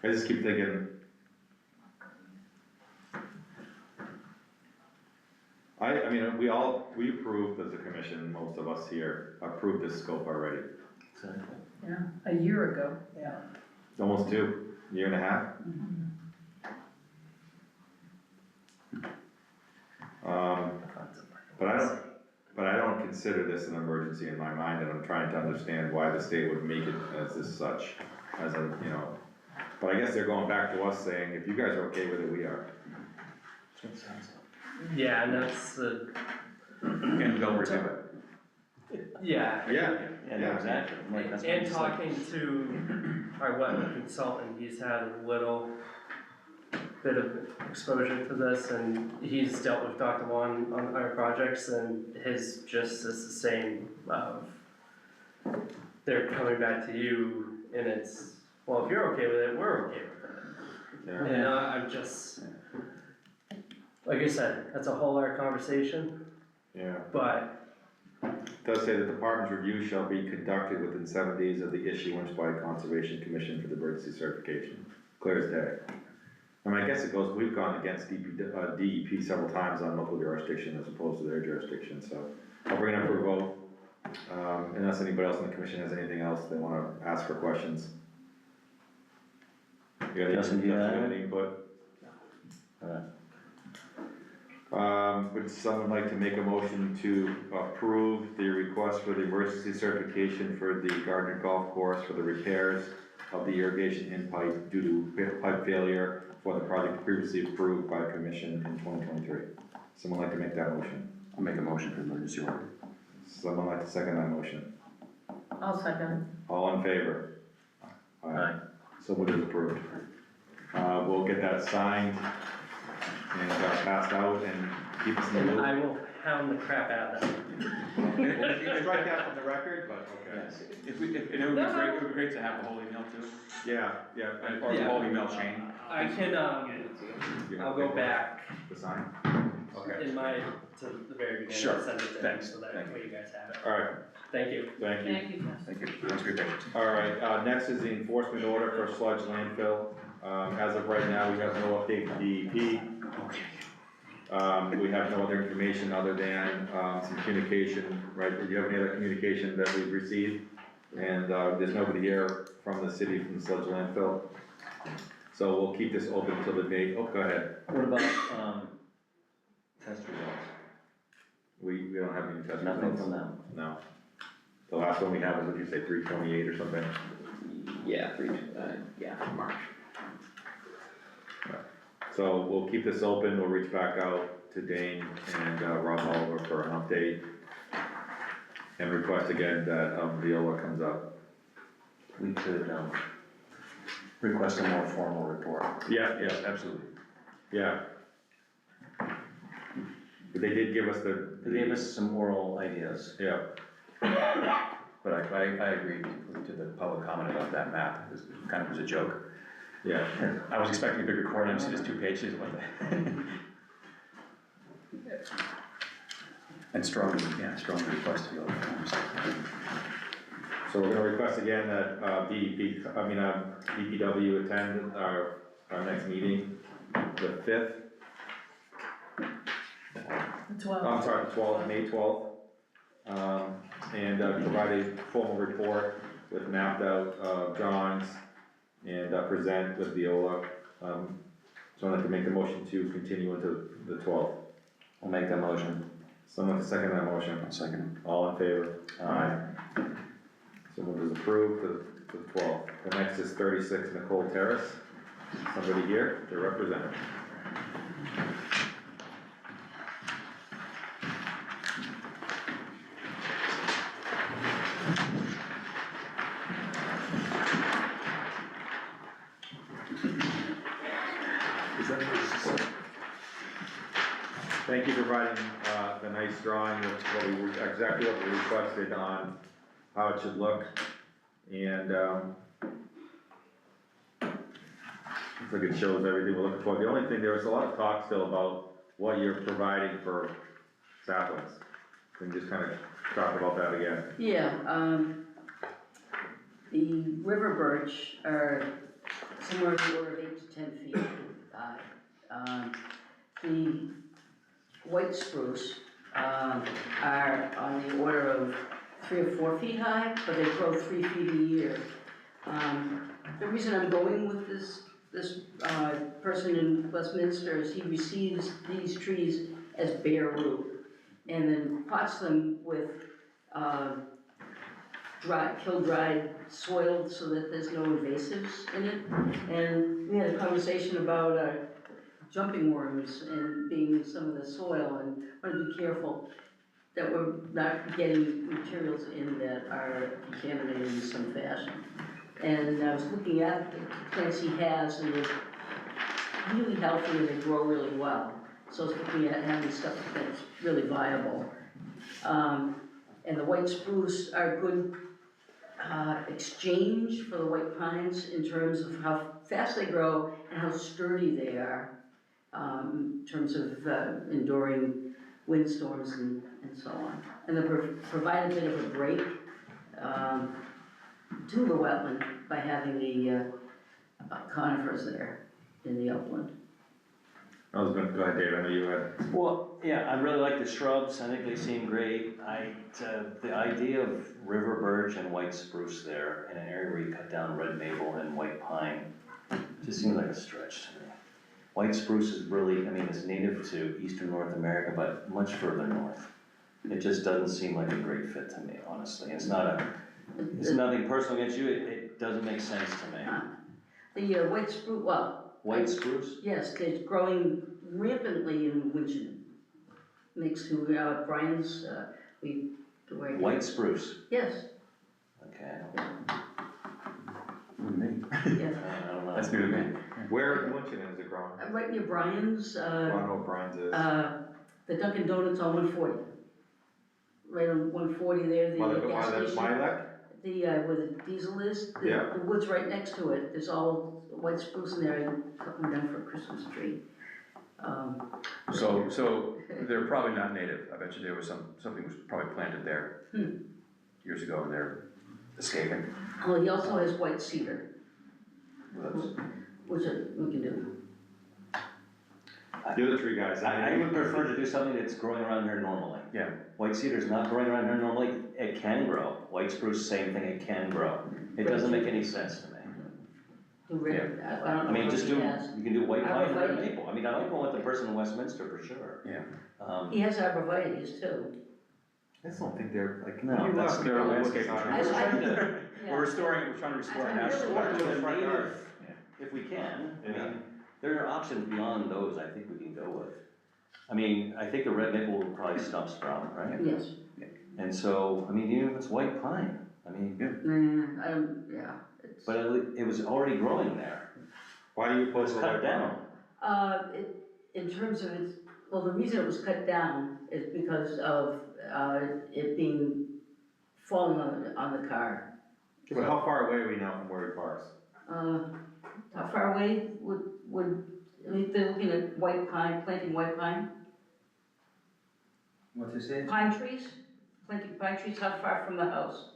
I just keep thinking, I mean, we approved as a commission, most of us here approved this scope already. Yeah, a year ago, yeah. Almost 2, year and a half. But I don't consider this an emergency in my mind, and I'm trying to understand why the state would make it as such, as a, you know. But I guess they're going back to us saying, if you guys are okay with it, we are. Yeah, and that's the, And they'll review it. yeah. Yeah, no, exactly. Like, that's what And it's like. talking to our wetland consultant, he's had a little bit of exposure to this, and he's dealt with Dr. Wan on our projects, and his just is the same of, they're coming back to you, and it's, well, if you're okay with it, we're okay with it. Yeah. And I'm just, like I said, that's a whole other conversation, Yeah. but It does say the department's review shall be conducted within 7 days of the issuance by Conservation Commission for the emergency certification. Clear as day. I mean, I guess it goes, we've gone against DEP several times on local jurisdiction as opposed to their jurisdiction, so I'll bring it up for a vote. Unless anybody else in the commission has anything else they wanna ask for questions. You got Justin, do you have any input? Alright. Would someone like to make a motion to approve the request for the emergency certification for the Gardner Golf Course for the repairs of the irrigation in pipe due to pipe failure for the project previously approved by the commission in 2023? Someone like to make that motion? I'll make a motion for emergency order. Someone like to second that motion? I'll second. All in favor? Aye. So it is approved. We'll get that signed and passed out and keep us in the and loop. I will hound the crap out of them. Strike that from the record, but okay. Yes. If we, if, and it would be great to have the whole email too, Yeah, yeah. or the whole email chain. I can, I'll go back The sign? Okay. in my, to the very beginning, Sure. and send it to them, Thanks. so that Thank way you guys have it. All right, Thank you. thank you. Thank you, Justin. Thank you, thanks for your patience. All right, next is the enforcement order for sludge landfill. As of right now, we have no update from DEP. We have no other information other than, some communication, right? Do you have any other communication that we've received? And, there's nobody here from the city from the sludge landfill. So we'll keep this open until the date. Oh, go ahead. What about, test results? We don't have any test Nothing results. from them? No. The last one we had was, what did you say, 328 or something? Yeah, March. So we'll keep this open, we'll reach back out to Dane and Rob Oliver for an update. And request again that Viola comes up. We could, request a more formal report. Yeah, Yes, absolutely. yeah. But they did give us the. They gave us some oral ideas. Yeah, But I agree to the public comment about that map, it was kind of was a joke. yeah. I was expecting a big report, and I see just 2 pages, what the? And strongly request to go. So we're gonna request again that DPW attend our next meeting, the 5th. I'm sorry, the 12th, May 12th. And provide a formal report with mapped out drawings and present with Viola. So I'd like to make the motion to continue into the 12th. I'll make that motion. Someone to second that motion? Second. All in favor? Aye. So it was approved for the 12th. The next is 36 Nicole Terrace. Somebody here to represent it. Thank you for providing the nice drawing of exactly what we requested on how it should look. And looks like it shows everything we're looking for. The only thing, there was a lot of talk still about what you're providing for saplings. Can you just kind of talk about that again? Yeah, the river birch are somewhere in the order of 8 to 10 feet high. The white spruce are on the order of 3 or 4 feet high, but they grow 3 feet a year. The reason I'm going with this person in Westminster is he receives these trees as bare root and then pots them with kiln-dried soil so that there's no invasives in it. And we had a conversation about jumping worms and being in some of the soil, and want to be careful that we're not getting materials in that are contaminated in some fashion. And I was looking at the plants he has, and they're really healthy and they grow really well. So I was looking at having stuff that's really viable. And the white spruce are good exchange for the white pines in terms of how fast they grow and how sturdy they are, in terms of enduring windstorms and so on. And they provide a bit of a break to the wetland by having the conifers there in the upland. I was gonna, go ahead, Dave, I know you had. Well, yeah, I really like the shrubs, I think they seem great. The idea of river birch and white spruce there in an area where you cut down red maple and white pine, just seems like a stretch to me. White spruce is really, I mean, it's native to eastern North America, but much further north. It just doesn't seem like a great fit to me, honestly. It's nothing personal against you, it doesn't make sense to me. The white spruce, well. White spruce? Yes, it's growing rampantly in Winchton, next to Brian's, White spruce, yes, okay. Me. yes. I don't know. That's new to me. Where in Winchton is it growing? Right near Brian's, I don't know what Brian's is. the Dunkin' Donuts on 140. Right on 140 there, the gas station. Mileck? Where the diesel is, Yeah. the wood's right next to it, there's all white spruce in there, I cut them down for a Christmas tree. So they're probably not native. I bet you there was something was probably planted there years ago and they're escaping. Well, he also has white cedar, Well, that's- which we can do. You're the tree guys. I would prefer to do something that's growing around here normally. Yeah. White cedar's not growing around here normally, it can grow. White spruce, same thing, it can grow. It doesn't make any sense to me. I don't know. I mean, just what do, he has. you can do white pine and red Arborvitae. maple. I mean, I like going with the person in Westminster for sure. Yeah. He has arborvitae's too. I just don't think they're like. No, you that's look, their you look landscape. at it. I- We're we're trying to restore a I national. really To like the front yard. native, if we can. I mean, there are options beyond those I think we can go with. I mean, I think the red maple will probably stump strong, right? Yes. And so, I mean, even if it's white pine, I mean, It's, but it was already growing there. Why do you It was oppose the cut white down. in terms of its, well, the reason it was cut down is because of, it being, falling on the car. But how far away are we now from where it parks? How far away would, I mean, they're looking at white pine, planting white pine? What you say? Pine trees, planting pine trees, how far from the house?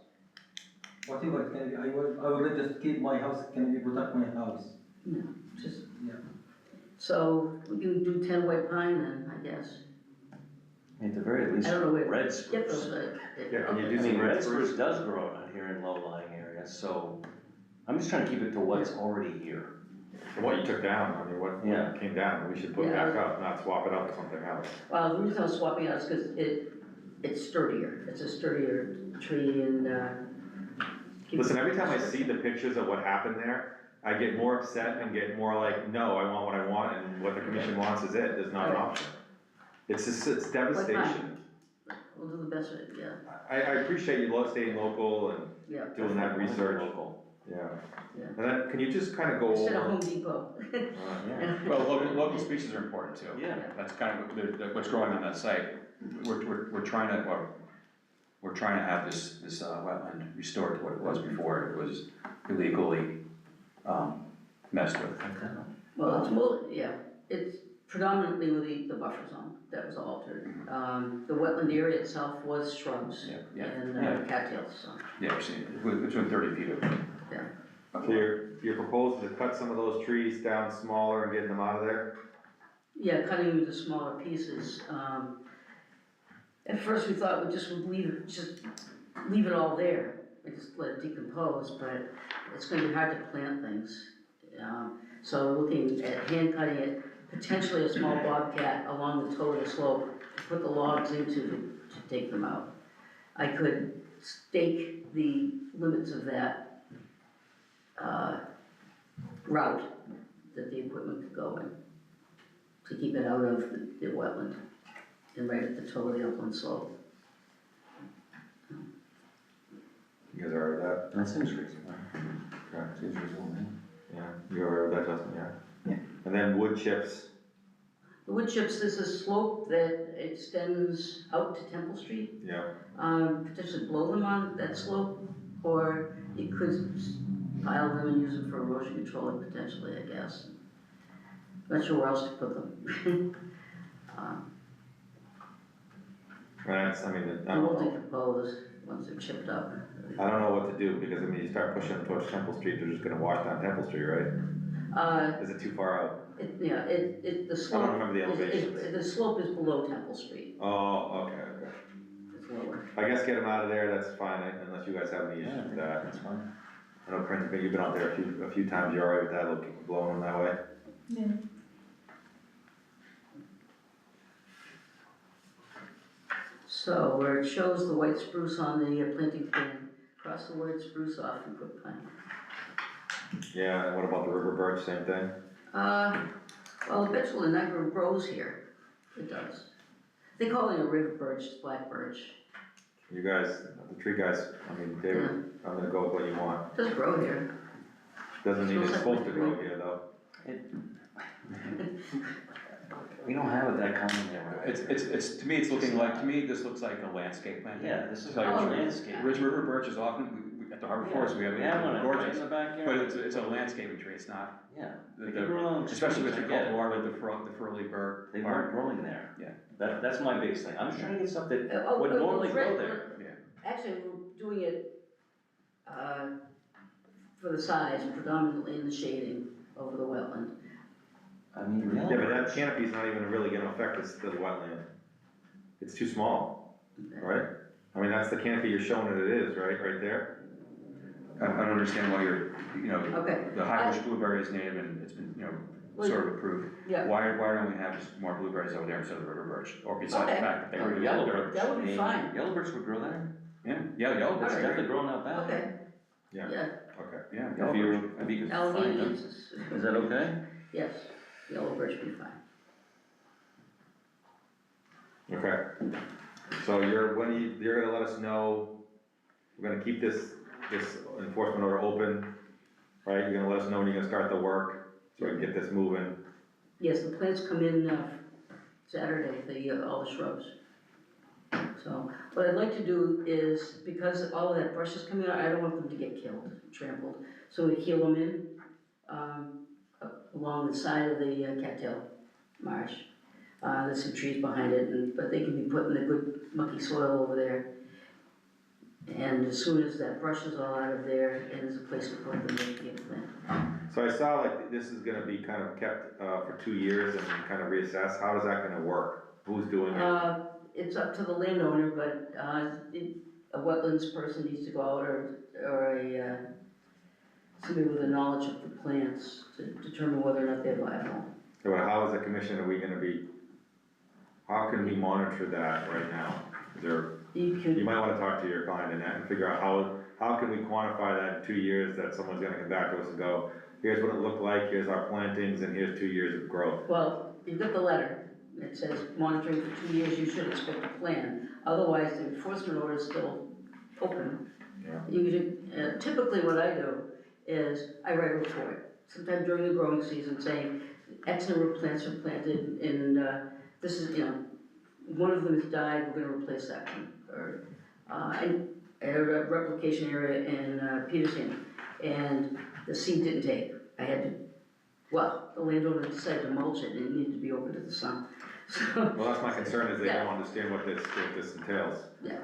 Whatever it can be, I would just keep my house, can be protect my house. No, just, Yeah. so we can do 10 white pine then, I guess. At the very least, I don't know where red Get spruce. those, Yeah, can you I do mean, some red red spruce spruce? does grow out here in low-lying areas, so I'm just trying to keep it to what's already here. What you took down, I mean, what Yeah. came down, we should put Yeah. back up, not swap it out with something else. Well, the reason I was swapping out is because it's sturdier, it's a sturdier tree and, Listen, every time I see the pictures of what happened there, I get more upset and get more like, no, I want what I want, and what the commission wants is it, there's not an option. It's just, it's devastation. We'll do the best with it, yeah, I appreciate you staying local and yeah. doing that research, Local. yeah. Yeah. And then, can you just kind of go Instead of over? Home Depot. Yeah. Well, local species are important too. Yeah. That's kind of what's growing on that site. We're trying to have this wetland restored to what it was before it was illegally, messed with. Well, it's more, yeah, it's predominantly with the buffer zone that was altered. The wetland area itself was shrubs Yeah. and cattails, so. Yeah, we've seen it, within 30 feet of it. Yeah. So you're proposing to cut some of those trees down smaller and getting them out of there? Yeah, cutting them into smaller pieces. At first, we thought we just would leave it all there, and just let it decompose, but it's gonna be hard to plant things. So we're looking at hand cutting it, potentially a small bobcat along the toe of the slope, to put the logs into to take them out. I could stake the limits of that route that the equipment could go in, to keep it out of the wetland, and right at the toe of the upland slope. You guys are aware of That seems reasonable. that? Okay. Seems reasonable, man. Yeah, you're aware of that, Justin, yeah? Yeah. And then wood chips, The wood chips, there's a slope that extends out to Temple Street. yeah, Potentially blow them on that slope, or you could pile them and use them for erosion control potentially, I guess. Not sure where else to put them. that's, I mean, I They don't will know. decompose once they're chipped up. I don't know what to do, because I mean, you start pushing them towards Temple Street, they're just gonna wash down Temple Street, right? Is it too far out? The I slope. don't remember the elevations. The slope is below Temple Street, Oh, okay. it's lower. I guess get them out of there, that's fine, unless you guys have any issues with that. That's fine. I know, Prince, you've been out there a few times, you're alright with that, looking, blowing them that way? Yeah. So where it shows the white spruce on the planting plan, cross the white spruce off and put pine. Yeah, and what about the river birch, same thing? Well, eventually the never grows here, it does. They call it a river birch, it's black birch. You guys, the tree guys, I mean, I'm gonna go with what you want. It does grow here. Doesn't mean it's Smells like supposed to grow wood. here, though. We don't have it that common there, right? It's, to me, it's looking like, this looks like a landscape plan. Yeah, this is Like, a landscape. River birch is often, at the Harbor Forest, we have, We have one right gorgeous, in the backyard. but it's a landscaping tree, it's not, Yeah, the- they can grow along especially with the streams, I get it. cultivar, with the furly burr. They weren't growing there. Yeah. That's my biggest thing, I'm just trying to get stuff that Oh, would oh, normally grow Fred, there. Actually, we're doing it, for the size, predominantly in the shading over the wetland. I mean, really. Yeah, but that canopy's not even really gonna affect the wetland. It's too small, right? I mean, that's the canopy you're showing it is, right there? I don't understand why Okay. the high bush blueberry is native and it's been, Well, sort of approved. Yeah, Why don't we have just more blueberries over there instead of river birch? Or besides the Okay. fact that they Or were yellow birch. that would be I mean, fine. Yellow birch would grow there, yellow birch, it's Alright. definitely growing out back. okay, Yeah. yeah, Okay. yeah, If yellow you, birch. if you could Allegheny find them, is, is that okay? yes, yellow birch would be fine. Okay. So you're gonna let us know, we're gonna keep this enforcement order open, right? You're gonna let us know when you're gonna start the work, so we can get this moving. Yes, the plants come in, Saturday, all the shrubs. So, what I'd like to do is, because all of that brush is coming out, I don't want them to get killed, trampled. So we heal them in, along the side of the cattail marsh. There's some trees behind it, but they can be put in the good mucky soil over there. And as soon as that brush is all out of there, and there's a place to put them, they can get planted. So I saw like this is gonna be kind of kept, for 2 years and kind of reassessed. How is that gonna work? Who's doing it? it's up to the landowner, but, a wetlands person needs to go out or somebody with a knowledge of the plants to determine whether or not they're viable. So how as a commission are we gonna be, how can we monitor that right now? Is there, You can, you might wanna talk to your client and figure out how can we quantify that in 2 years, that someone's gonna come back to us and go, here's what it looked like, here's our plantings, and here's 2 years of growth. well, you've got the letter, it says monitoring for 2 years, you should expect a plan, otherwise the enforcement order is still open. Yeah. Typically what I do is I write a report, sometime during the growing season, saying X number of plants are planted and, this is, one of them has died, we're gonna replace that one. Or, I had a replication area in Peterson, and the seed didn't take. I had to, well, the landowner decided to mulch it, and it needed to be open to the sun. So, Well, that's my concern, is they Yeah. don't understand what this entails. Yeah.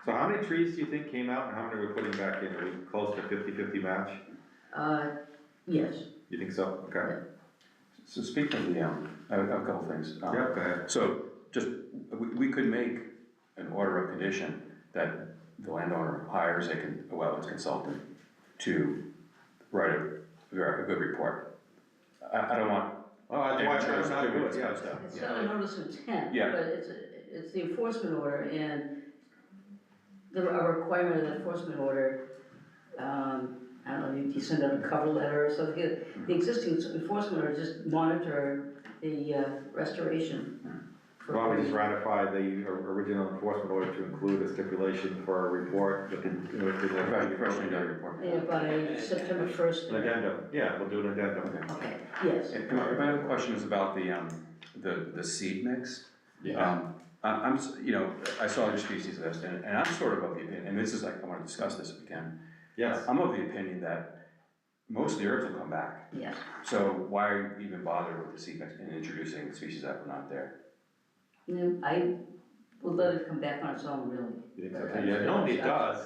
So how many trees do you think came out, and how many are we putting back in? Are we close to 50-50 match? yes, You think so? Okay. So speaking of the, I have a couple things. Yeah, go ahead. So just, we could make an order of condition that the landowner hires a wetlands consultant to write a good report. I don't want. Oh, that's why amateurs I'm not doing doing this it, kind yeah. of stuff. it's not a notice of intent, Yeah. but it's the enforcement order, and a requirement of the enforcement order, I don't know, you send out a cover letter or something. The existing enforcement order just monitor the restoration. Why don't we just ratify the original enforcement order to include a stipulation for a report with the. Professionally done report. Yeah, by September 1st. An addendum, yeah, we'll do an addendum. Okay, yes. And my other question is about the seed mix. Yeah. I saw your species list, and I'm sort of the opinion, and this is like, I wanna discuss this if we can. Yes. I'm of the opinion that most of the herbs will come back, Yes. so why even bother with the seed mix and introducing species that were not there? I will let it come back on its own, really. You think so? Yeah, normally it does,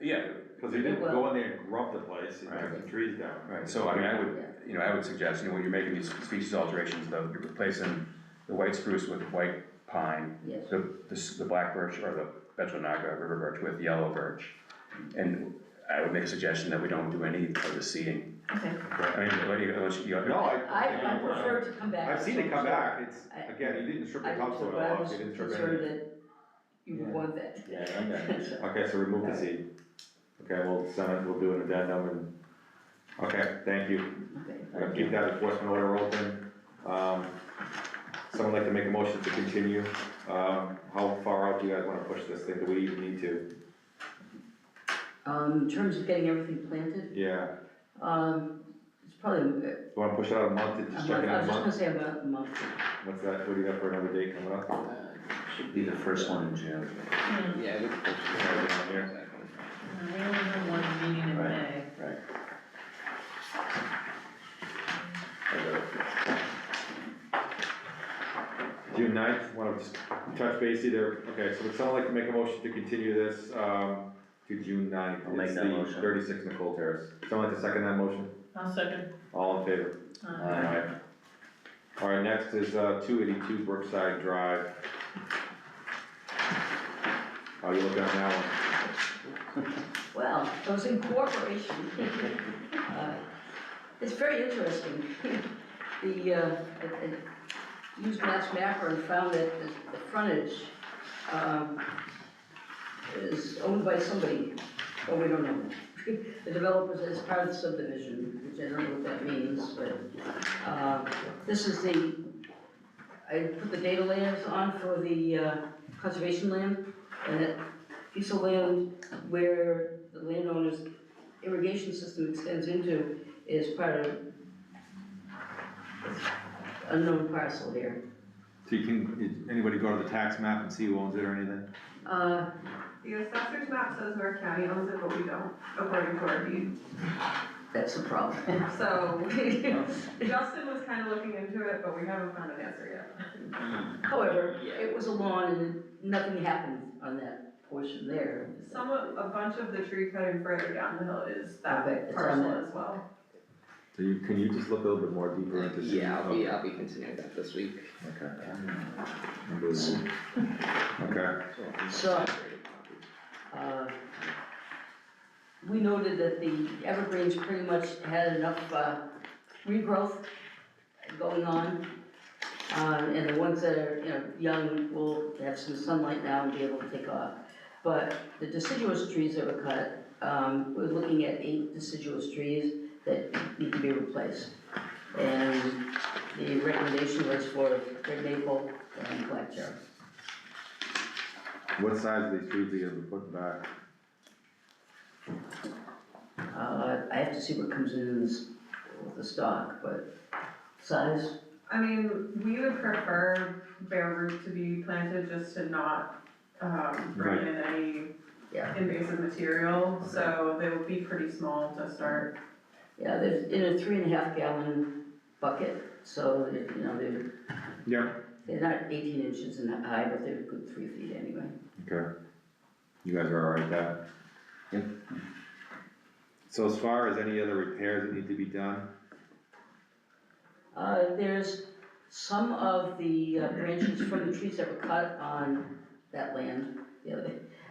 Yeah, because they didn't go in there and grub the place and cut the trees down. right, so I mean, I would suggest, when you're making these species alterations, though, you're replacing the white spruce with white pine, Yes. the black birch or the Bechuanaga river birch with yellow birch. And I would make a suggestion that we don't do any of the seeding. Okay. I mean, unless you. No, I prefer to come back. I've seen it come back, it's, I- again, you didn't strip the I topsoil but I off, was you didn't strip concerned anything. that you would want that. Yeah, okay. So, Okay, so remove the seed. Okay, we'll send it, we'll do an addendum and, okay, thank you. okay. We're gonna keep that enforcement order open. Someone like to make a motion to continue? How far out do you guys wanna push this thing? Do we even need to? In terms of getting everything planted, Yeah, it's probably you wanna push it out a month, to a just month. check it I out was a just month? gonna say about a month. What's that, what do you got for another date coming up? Should be the first one in June. Yeah, we could push it. Right down here. Exactly. We only have one meeting in Right. May. Right. June 9th, wanna just touch base either, okay, so would someone like to make a motion to continue this, to June 9th? I'll make It's that the motion. 36 Nicole Terrace. Someone like to second that motion? I'll second. All in favor? Aye. All right, next is 282 Brookside Drive. How are you looking at that one? Well, those incorporation. It's very interesting. I used mass mapper and found that the frontage, is owned by somebody, but we don't know. The developers is part of the subdivision, which I don't know what that means, but, this is I put the data layers on for the, conservation land, and that piece of land where the landowner's irrigation system extends into is part of unknown parcel here. So you can, anybody go to the tax map and see who owns it or anything? The assessor's map says North County owns it, but we don't, according to our deed. That's the problem. So, Justin was kind of looking into it, but we haven't found an answer yet. However, it was a lawn and nothing happened on that portion there. A bunch of the tree cutting further down the hill is Okay, that it's on parcel that. as well. So can you just look a little bit more deeper into? Yeah, I'll be continuing that this week. Okay. Unbelievable. Okay, So, we noted that the evergreens pretty much had enough, regrowth going on. And the ones that are, young will have some sunlight now and be able to take off. But the deciduous trees that were cut, we're looking at 8 deciduous trees that need to be replaced. And the recommendation was for red maple and black cherry. what size of these trees are you gonna be putting back? I have to see what comes in with the stock, but size, I mean, we would prefer bare root to be planted just to not, bring in any Yeah. invasive material, so they will be pretty small to start. yeah, there's in a 3.5 gallon bucket, so Yeah. they're not 18 inches in high, but they're a good 3 feet anyway. Okay. You guys are all right with that? Yep. So as far as any other repairs that need to be done? There's some of the branches from the trees that were cut on that land,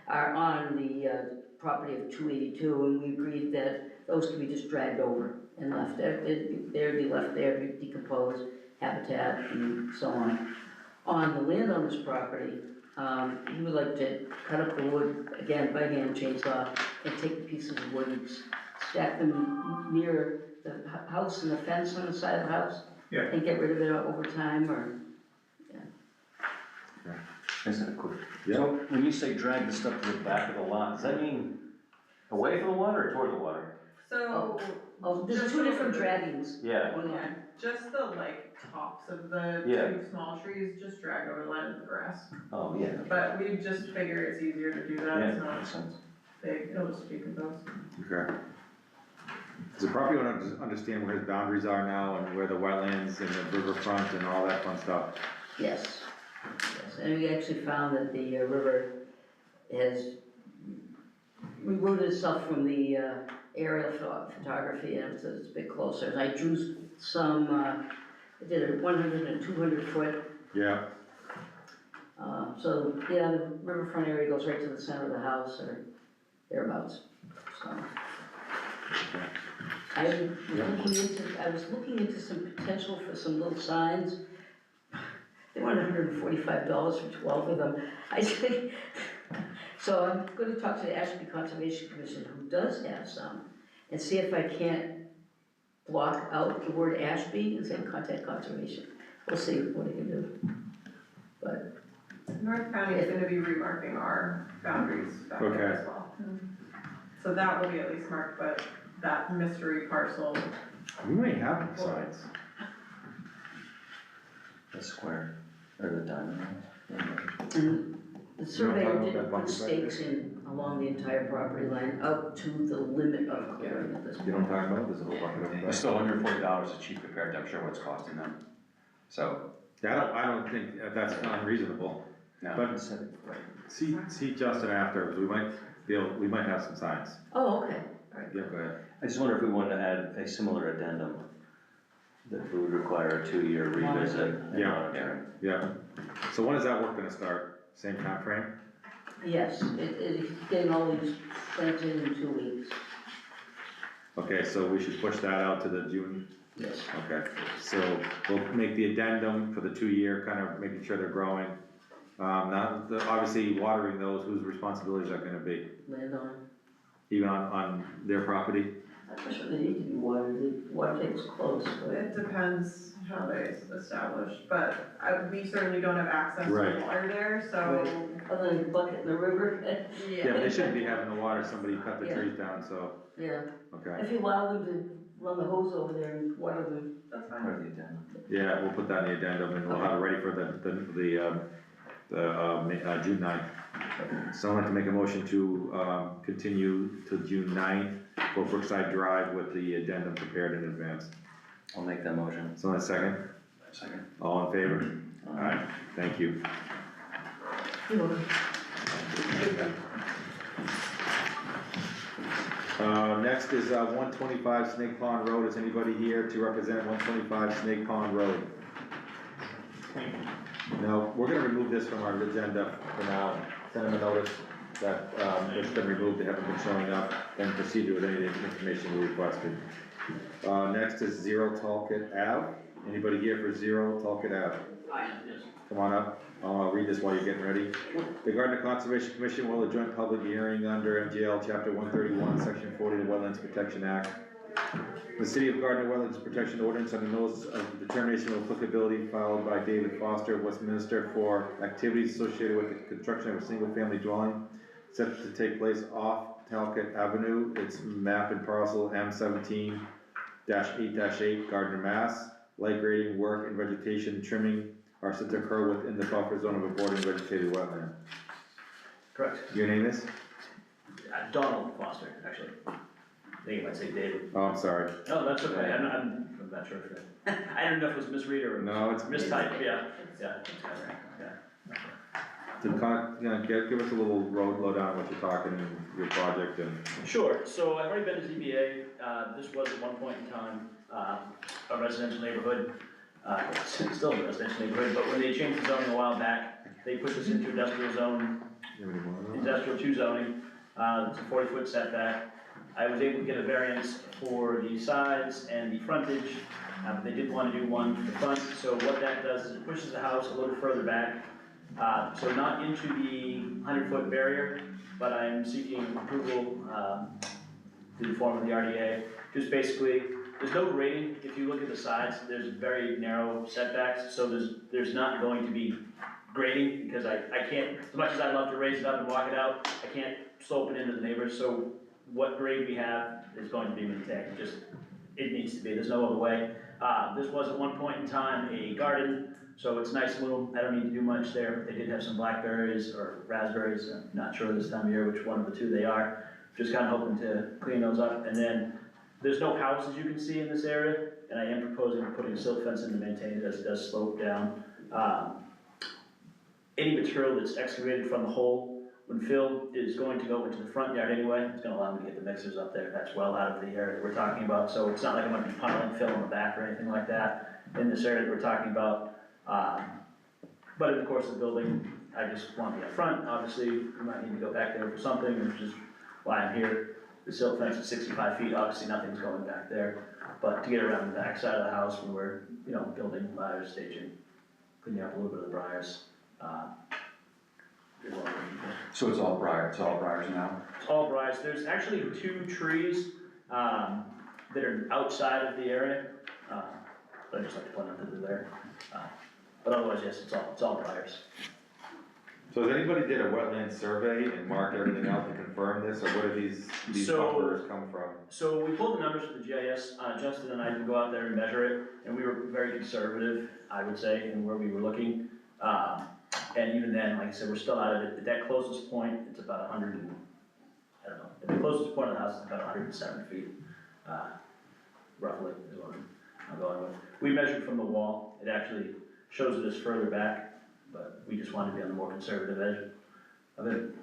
are on the property of 282, and we agreed that those can be just dragged over and left there. They'd be left there to decompose, habitat, and so on. On the landowner's property, he would like to cut up the wood, again, by hand chainsaw, and take the pieces of wood and stack them near the house and the fence on the side of the house. Yeah. And get rid of it over time, or, Isn't it cool? Yeah. So when you say drag the stuff to the back of the lot, does that mean away from the water or toward the water? So, there's Just 2 a different little bit. draggings Yeah, going yeah, on. just the tops of the Yeah. 2 small trees, just drag over the line of the grass. oh, yeah. But we just figure it's easier to do that, Yeah, it's not makes sense. big, it'll just decompose. Okay. Does the property owner understand where his boundaries are now and where the wetlands and the riverfront and all that fun stuff? Yes, and we actually found that the river has rerouted itself from the aerial photography, and it's a bit closer. And I drew some, I did a 100 and 200 foot. Yeah. So, yeah, the riverfront area goes right to the center of the house, or thereabouts, so. I was looking into some potential for some little signs. They wanted $145 for 12 of them. I said, so I'm gonna talk to the Ashby Conservation Commission, who does have some, and see if I can't block out the word Ashby and say contact conservation. We'll see what I can do. But, North County is gonna be remarking our boundaries back there as well. So that will be at least marked, but that mystery parcel, We may have signs. The square, or the diamond. and the surveyor talking did about that put bucket stakes in along the entire property line up to the limit of clearing at this You know point. what I'm talking about? There's a whole bucket of them. It's still $140 is cheap compared to, I'm sure, what's costing them. So, Yeah, I don't think that's unreasonable. no. But see Justin after, because we might have some signs. Oh, okay, all right. Yeah, go ahead. I just wonder if we wanted to add a similar addendum that would require a 2-year revisit and Yeah. monitoring. Yeah. So when is that work gonna start? Same time frame? Yes, it's getting all these planted in 2 weeks, Okay, so we should push that out to the June. yes. Okay, so we'll make the addendum for the 2-year, kind of making sure they're growing. Now, obviously watering those, whose responsibilities are gonna be? Landowner. Even on their property? I'm not sure they need to be watered, the water tank's close, but. it depends how they establish, but we certainly don't have access to Right. water there, so. Other than the bucket in the river, Yeah, but they shouldn't be having the water, somebody cut the Yeah. trees down, so, yeah. okay. If you allow them to run the hose over there and water them. That's fine. Or the addendum. Yeah, we'll put that in the addendum and we'll have it ready for the June 9th. So I'd like to make a motion to, continue to June 9th for Brookside Drive with the addendum prepared in advance. I'll make that motion. Someone second? Second. All in favor? Alright, thank you. You're welcome. Next is, 125 Snake Pond Road. Is anybody here to represent 125 Snake Pond Road? No, we're gonna remove this from our agenda for now. Send them a notice that, it's been removed, they haven't been showing up, and proceed with any information we requested. Next is 0 Talcott Ave. Anybody here for 0 Talcott Ave? Come on up, I'll read this while you're getting ready. The Gardner Conservation Commission will adjourn public hearing under MGL Chapter 131, Section 40 of the Wetlands Protection Act. The City of Gardner Wetlands Protection Ordinance under notice of determination of applicability filed by David Foster of Westminster for activities associated with the construction of a single-family dwelling set to take place off Talcott Avenue. It's map and parcel M17-8-8, Gardner, Mass. Light grading work and vegetation trimming are set to occur within the buffer zone of a bordering vegetated wetland. Correct. Your name is? Donald Foster, actually. I think you might say David. Oh, I'm sorry. Oh, that's okay, I'm not sure if that, I don't know if it was misread or No, it's mistyped, yeah, that's kind of right, yeah. Give us a little lowdown on what you're talking and your project and. Sure, so I've already been to ZBA, this was at one point in time, a residential neighborhood, it's still a residential neighborhood, but when they changed the zoning a while back, they put this into industrial zone, industrial 2 zoning, it's a 40-foot setback. I was able to get a variance for the sides and the frontage, but they did want to do one for the front, so what that does is it pushes the house a little further back, so not into the 100-foot barrier, but I'm seeking approval through the form of the RDA. Just basically, there's no grading. If you look at the sides, there's very narrow setbacks, so there's not going to be grading, because I can't, as much as I'd love to raise it up and walk it out, I can't slope it into the neighbors, so what grade we have is going to be maintained, just, it needs to be, there's no other way. This was at one point in time a garden, so it's nice little, I don't need to do much there. They did have some blackberries or raspberries, I'm not sure this time of year which one of the 2 they are. Just kind of hoping to clean those up, and then there's no house as you can see in this area, and I am proposing putting a silt fence in to maintain it as it does slope down. Any material that's excavated from the hole when filled is going to go into the front yard anyway. It's gonna allow me to get the mixers up there. That's well out of the area that we're talking about. So it's not like I'm gonna be piling fill in the back or anything like that in this area that we're talking about. But in the course of the building, I just want to be up front. Obviously, we might need to go back there for something, which is why I'm here. The silt fence is 65 feet. Obviously, nothing's going back there. But to get around the back side of the house when we're, building ladders, staging, cleaning up a little bit of the briars. So it's all briars now? It's all briars. There's actually 2 trees that are outside of the area, but I just like to point out that they're there. But otherwise, yes, it's all briars. So has anybody did a wetland survey and marked everything out to confirm this, or where do these buffers come from? So we pulled the numbers for the GIS, Justin and I did go out there and measure it, and we were very conservative, I would say, in where we were looking. And even then, like I said, we're still out of it. At that closest point, it's about 100 and, I don't know, at the closest point of the house is about 107 feet, roughly, is what I'm going with. We measured from the wall. It actually shows it as further back, but we just wanted to be on the more conservative edge of it.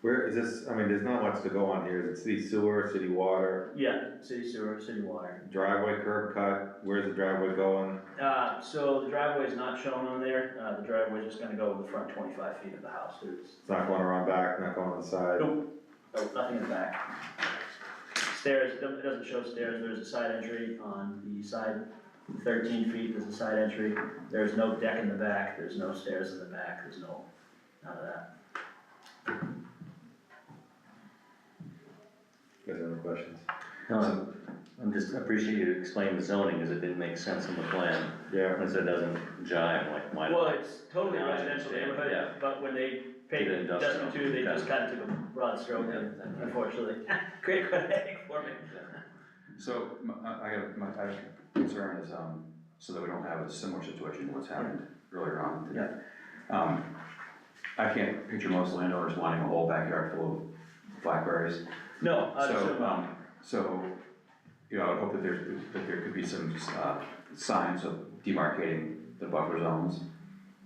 Where is this, I mean, there's not much to go on here. Is it city sewer, city water, Yeah, city sewer, city water. driveway, curb cut? Where's the driveway going? So the driveway is not shown on there. The driveway is just gonna go in the front 25 feet of the house. It's not going around back, not going on the side? Nope, nothing in the back. Stairs, it doesn't show stairs. There's a side entry on the side, 13 feet, there's a side entry. There's no deck in the back, there's no stairs in the back, there's none of that. You guys have any questions? No, I'm just appreciate you explaining the zoning, because it didn't make sense in the plan, Yeah. because it doesn't jive, like, why Well, not? it's totally Now I residential understand, neighborhood, yeah. but when they paid Did the industrial, adjustment to, they just okay. kind of took a broad stroke, Yeah. unfortunately. Created quite a headache for me. So, I have concern is, so that we don't have a similar situation to what's happened earlier on today. I can't picture most landowners wanting a whole backyard full of blackberries. No, So, I would hope that there could be some, signs of demarcating the buffer zones,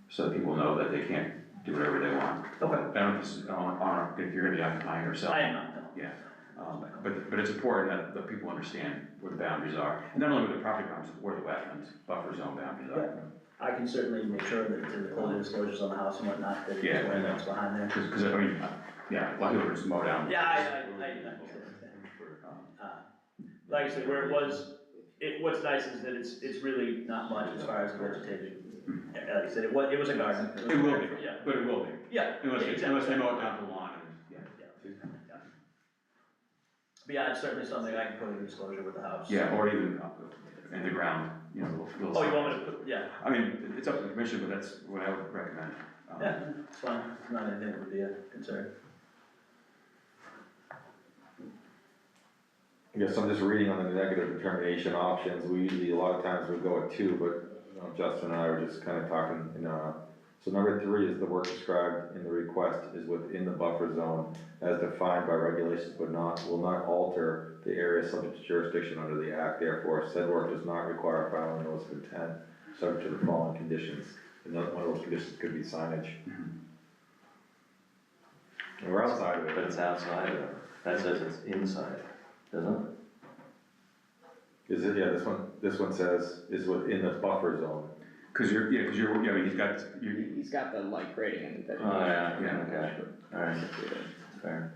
so that people know that they can't do whatever they want. Okay. I don't know if this is if you're gonna be occupying yourself. I am not, no. yeah. But it's important that the people understand where the boundaries are, and not only where the property boundaries, but where the wetlands, buffer zone boundaries are. I can certainly make sure that the closing disclosures on the house and whatnot, that it's Yeah, I know. what's behind there. Cause I mean, yeah, a lot of people just mow down. Yeah, I understand. Like I said, where it was, what's nice is that it's really not much as far as the vegetation. Like I said, it was a garden. It will be, Yeah, but it will be, yeah. unless exactly. they mow it down to the lawn and, But yeah, it's certainly something I can put in disclosure with the house. yeah, or even in the ground, you know, little. Oh, you want me to put, yeah, I mean, it's up to the commission, but that's what I would recommend. yeah, it's fine, it's not anything that would be a concern. I guess I'm just reading on the negative determination options, we usually, a lot of times we go at 2, but Justin and I were just kinda talking, so number 3 is the work described in the request is within the buffer zone as defined by regulations, but will not alter the area subject to jurisdiction under the act, therefore said work does not require filing notice of intent, subject to the following conditions, and one of those conditions could be signage. And we're outside of it. But it's outside of it, that says it's inside, doesn't it? Is it, yeah, this one says is within the buffer zone. Cause I mean, He's got the light grading and that. Oh, yeah, okay, alright, fair.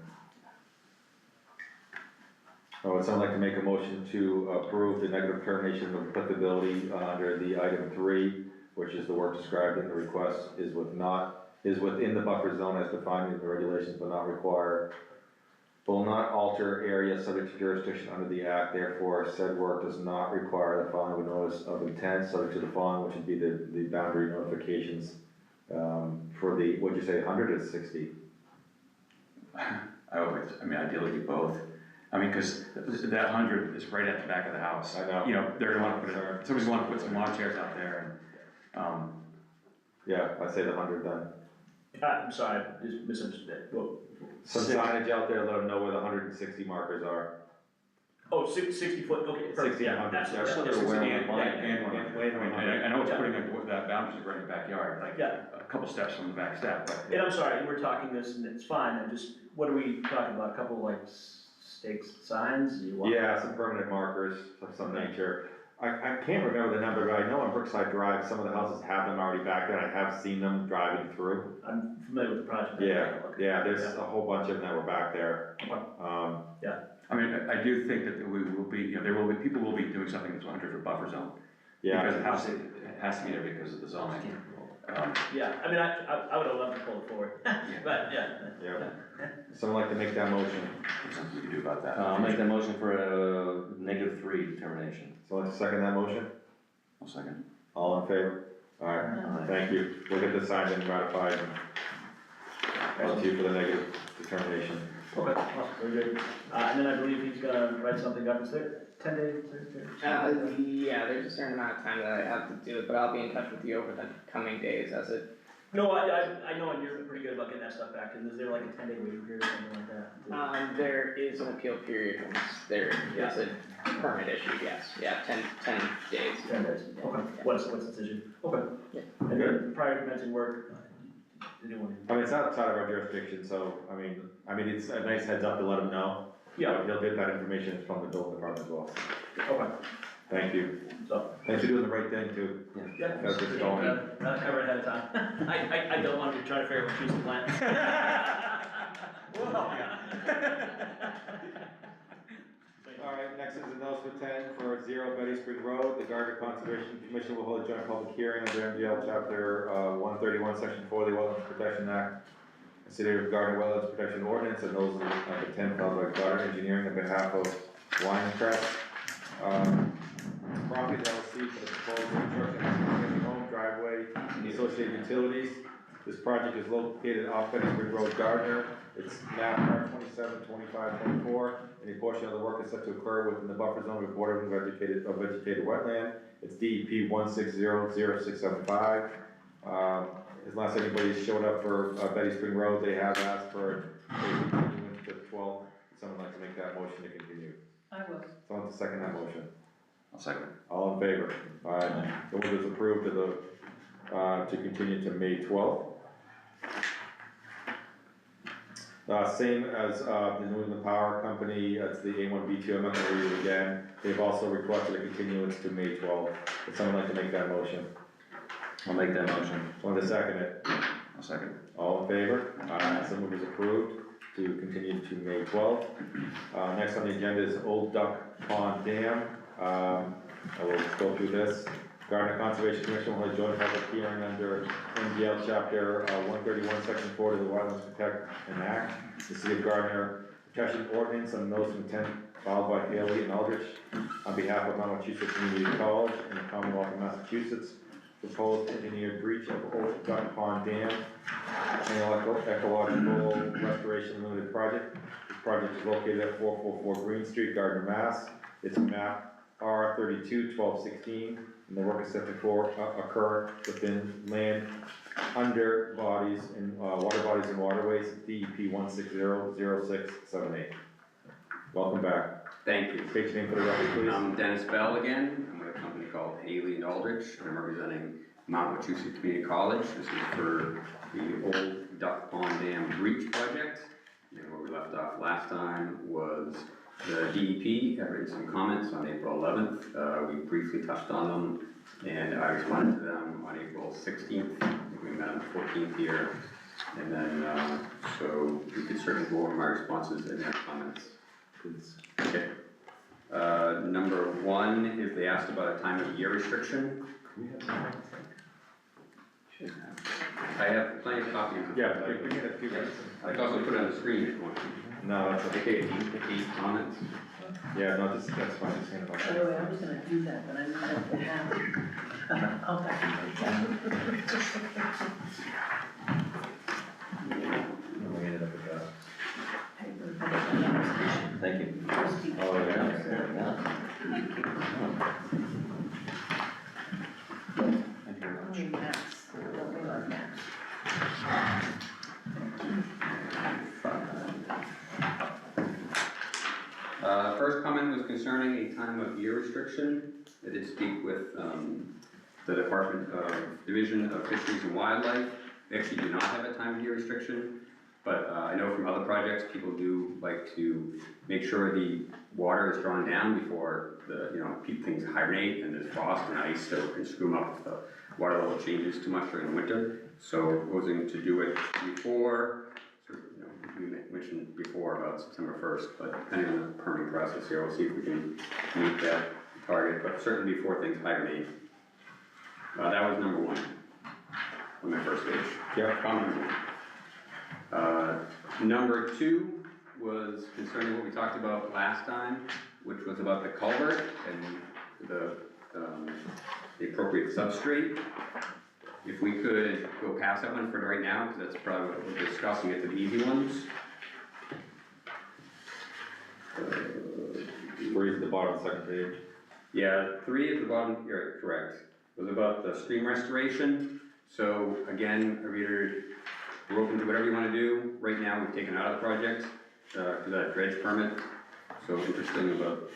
Oh, would someone like to make a motion to approve the negative determination of applicability under the item 3, which is the work described in the request is within the buffer zone as defined in the regulations but not required, will not alter area subject to jurisdiction under the act, therefore said work does not require the filing of a notice of intent subject to the following, which would be the boundary notifications for the, what'd you say, 100 or 60? Ideally do both. I mean, cause that 100 is right at the back of the house. I know. You know, they're gonna wanna put somebody's gonna wanna put some lawn chairs out there and, Yeah, I'd say the 100 then. I'm sorry, just misunderstood. Well, Some signage out there, let them know where the 160 markers are. oh, 60 foot, okay, perfect, 60 yeah, and 100, absolutely. so yeah, they're aware yeah, of the yeah, line yeah. and I know it's putting that boundaries right in the backyard, like Yeah. a couple steps from the back step, but. And I'm sorry, we're talking this and it's fine, I'm just, what are we talking about, a couple like stakes, signs, you want? Yeah, some permanent markers of some nature. I can't remember the number, but I know on Brookside Drive, some of the houses have them already back there, and I have seen them driving through. I'm familiar with the project. Yeah, there's a whole bunch of them that were back there. I mean, I do think that we will be, you know, people will be doing something that's 100-foot buffer zone. Because it has to be there because of the zoning. Yeah, I mean, I would have loved to pull it forward, but yeah. Someone like to make that motion? There's something we can do about that. I'll make the motion for a -3 determination. Someone like to second that motion? One second. All in favor? Alright, thank you. We'll get this signed and ratified and on to you for the negative determination. Okay, awesome, very good. And then I believe he's gonna write something up, is there 10 days? Yeah, there's a certain amount of time that I have to do it, but I'll be in touch with you over the coming days as it. No, I know, and you're pretty good about getting that stuff back, and is there like a 10-day waiting period or something like that? There is an appeal period once there is a permit issued, yes, yeah, 10 days. 10 days, okay, what's the decision? Okay. Yeah. And then prior to commencing work, anyone? I mean, it's outside of our jurisdiction, so, I mean, it's a nice heads up to let them know. Yeah, He'll get that information from the building department as well. okay, Thank you. so, Thanks for doing the right thing too. yeah. Gotta get going. Cover it ahead of time. I don't want to try to figure out what trees to plant. We'll help Alright, next is announcement 10 for 0 Betty Spring Road. The Gardner Conservation Commission will hold a joint public hearing under MGL Chapter 131, Section 4 of the Wetlands Protection Act, the City of Gardner Wetlands Protection Ordinance, and those are the 10 filed by Gardner Engineering on behalf of Winecrest. Property LLC for the proposed construction of a home, driveway, and associated utilities. This project is located off Betty Spring Road, Gardner. It's map R27, 25, 24. Any portion of the work is set to occur within the buffer zone of border of vegetated wetland. It's DEP 1600675. Unless anybody's showed up for Betty Spring Road, they have asked for a continuance to the 12th. Someone like to make that motion to continue. I will. Someone to second that motion. I'll second. All in favor? Alright, the move is approved to continue to May 12th. Same as, the New England Power Company, it's the A1B2, I'm not gonna read it again. They've also requested a continuance to May 12th. Would someone like to make that motion? I'll make that motion. Want to second it? I'll second. All in favor? So moved is approved to continue to May 12th. Next on the agenda is Old Duck Pond Dam. I will go through this. Gardner Conservation Commission will hold a joint public hearing under MGL Chapter 131, Section 4 of the Wetlands Protect and Act. The City of Gardner Protection Ordinance on notice of intent filed by Haley and Aldrich on behalf of Massachusetts Community College and the Commonwealth of Massachusetts. Proposed engineered breach of Old Duck Pond Dam and ecological restoration limited project. This project is located at 444 Green Street, Gardner, Mass. It's map R32 1216, and the work is set to occur within land under bodies and water bodies and waterways, DEP 1600678. Welcome back. Thank you. State your name for the record, please. I'm Dennis Bell again. I'm with a company called Haley and Aldrich, and I'm representing Mount Wachusett Community College. This is for the Old Duck Pond Dam Breach Project. And where we left off last time was the DEP had written some comments on April 11th. We briefly touched on them, and I responded to them on April 16th. I think we met on the 14th here. And then, so we could certainly go over my responses and their comments. Okay. Number one is they asked about a time of year restriction. I have plenty of copies. Yeah, we can have a few minutes. I can also put it on the screen if you want. No, that's okay. Eight comments. Yeah, no, that's fine, just hand it off. By the way, I was gonna do that, but I didn't have the hat. I'll back We ended up with that. it. Thank you. Oh, yeah. Thank you very much. Only maps, don't we like maps? First comment was concerning a time of year restriction. I did speak with the Department of Division of Fisheries and Wildlife. They actually do not have a time of year restriction, but I know from other projects, people do like to make sure the water is drawn down before things hibernate and there's frost and ice, so it can screw them up if the water level changes too much during the winter. So we're proposing to do it before, we mentioned before about September 1st, but depending on the permitting process here, we'll see if we can meet that target, but certainly before things hibernate. That was number one on my first page. Yeah. Comment number one. Number two was concerning what we talked about last time, which was about the culvert and the appropriate substrate. If we could go past that one for right now, because that's probably what we're discussing, get to the easy ones. Three at the bottom of the second page. Yeah, 3 at the bottom, you're correct. It was about the stream restoration. So again, we're open to whatever you want to do. Right now, we've taken out of the project for that dredge permit. So interesting about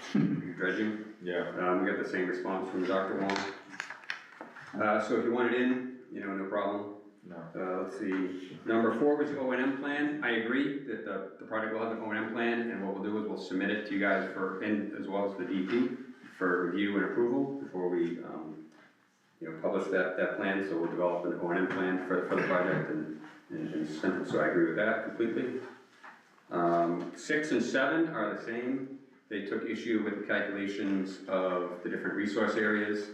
dredging. Yeah. We got the same response from Dr. Wong. So if you want it in, no problem. No. Let's see, number 4 was the O&M plan. I agree that the project will have an O&M plan, and what we'll do is we'll submit it to you guys and as well as the DP for review and approval before we, publish that plan. So we'll develop an O&M plan for the project and send it. So I agree with that completely. 6 and 7 are the same. They took issue with the calculations of the different resource areas.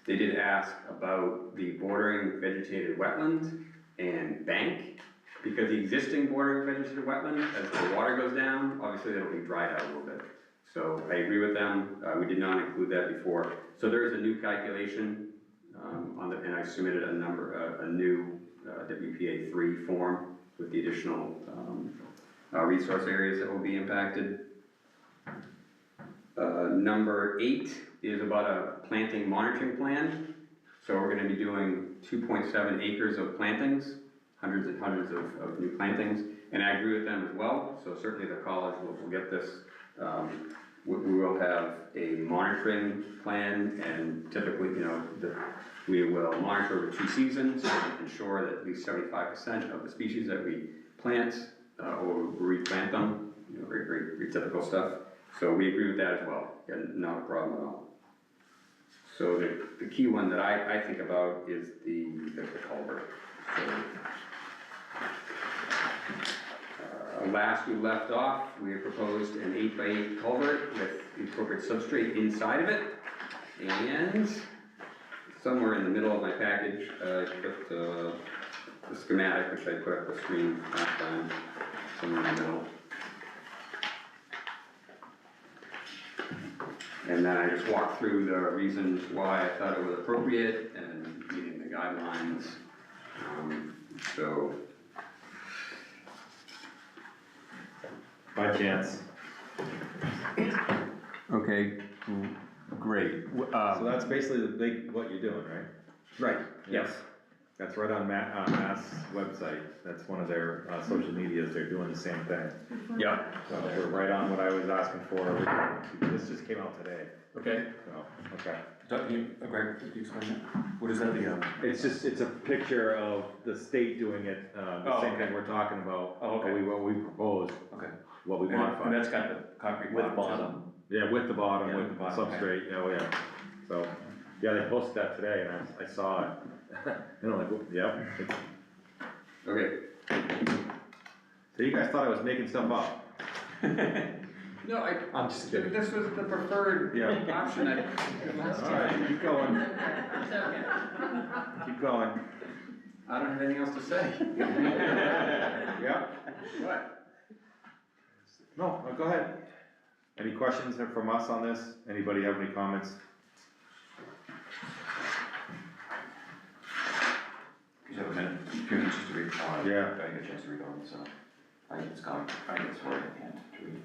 They did ask about the bordering vegetated wetland and bank, because the existing bordering vegetated wetland, as the water goes down, obviously it'll be dried out a little bit. So I agree with them. We did not include that before. So there is a new calculation and I submitted a new WPA 3 form with the additional resource areas that will be impacted. Number 8 is about a planting monitoring plan. So we're going to be doing 2.7 acres of plantings, hundreds and hundreds of new plantings, and I agree with them as well. So certainly the college will get this. We will have a monitoring plan, and typically, we will monitor over 2 seasons to ensure that at least 75% of the species that we plant or replant them, you know, very typical stuff. So we agree with that as well, yeah, not a problem at all. So the key one that I think about is the culvert. So, last we left off, we had proposed an 8x8 culvert with the appropriate substrate inside of it. And somewhere in the middle of my package, I put the schematic, which I put up the screen last time, somewhere in the middle. And then I just walked through the reasons why I thought it was appropriate and meeting the guidelines. So. By chance. Okay, great. So that's basically the big, what you're doing, right? Right, yes. That's right on Matt's website. That's one of their social medias. They're doing the same thing. Yeah. So we're right on what I was asking for. This just came out today. Okay. So, okay. Greg, could you explain that? What is that, It's a picture of the state doing it, the same thing we're talking about. Oh, okay. What we proposed, Okay. what we And modified. that's got the concrete With bottom too. bottom. Yeah, with the bottom, Yeah, with with the the bottom, substrate, yeah. So, yeah, they posted that today and I saw it. And I'm like, oh, yeah. Okay. So you guys thought I was making stuff up? No, I'm just kidding. this was the preferred option last All right, keep going, It's okay. keep going. I don't have anything else to say. Yeah? What? No, go ahead. Any questions from us on this? Anybody have any comments? You have a minute, 2 minutes just to read. Yeah. I didn't get a chance to read on, so I think it's coming, I think it's right at hand to read.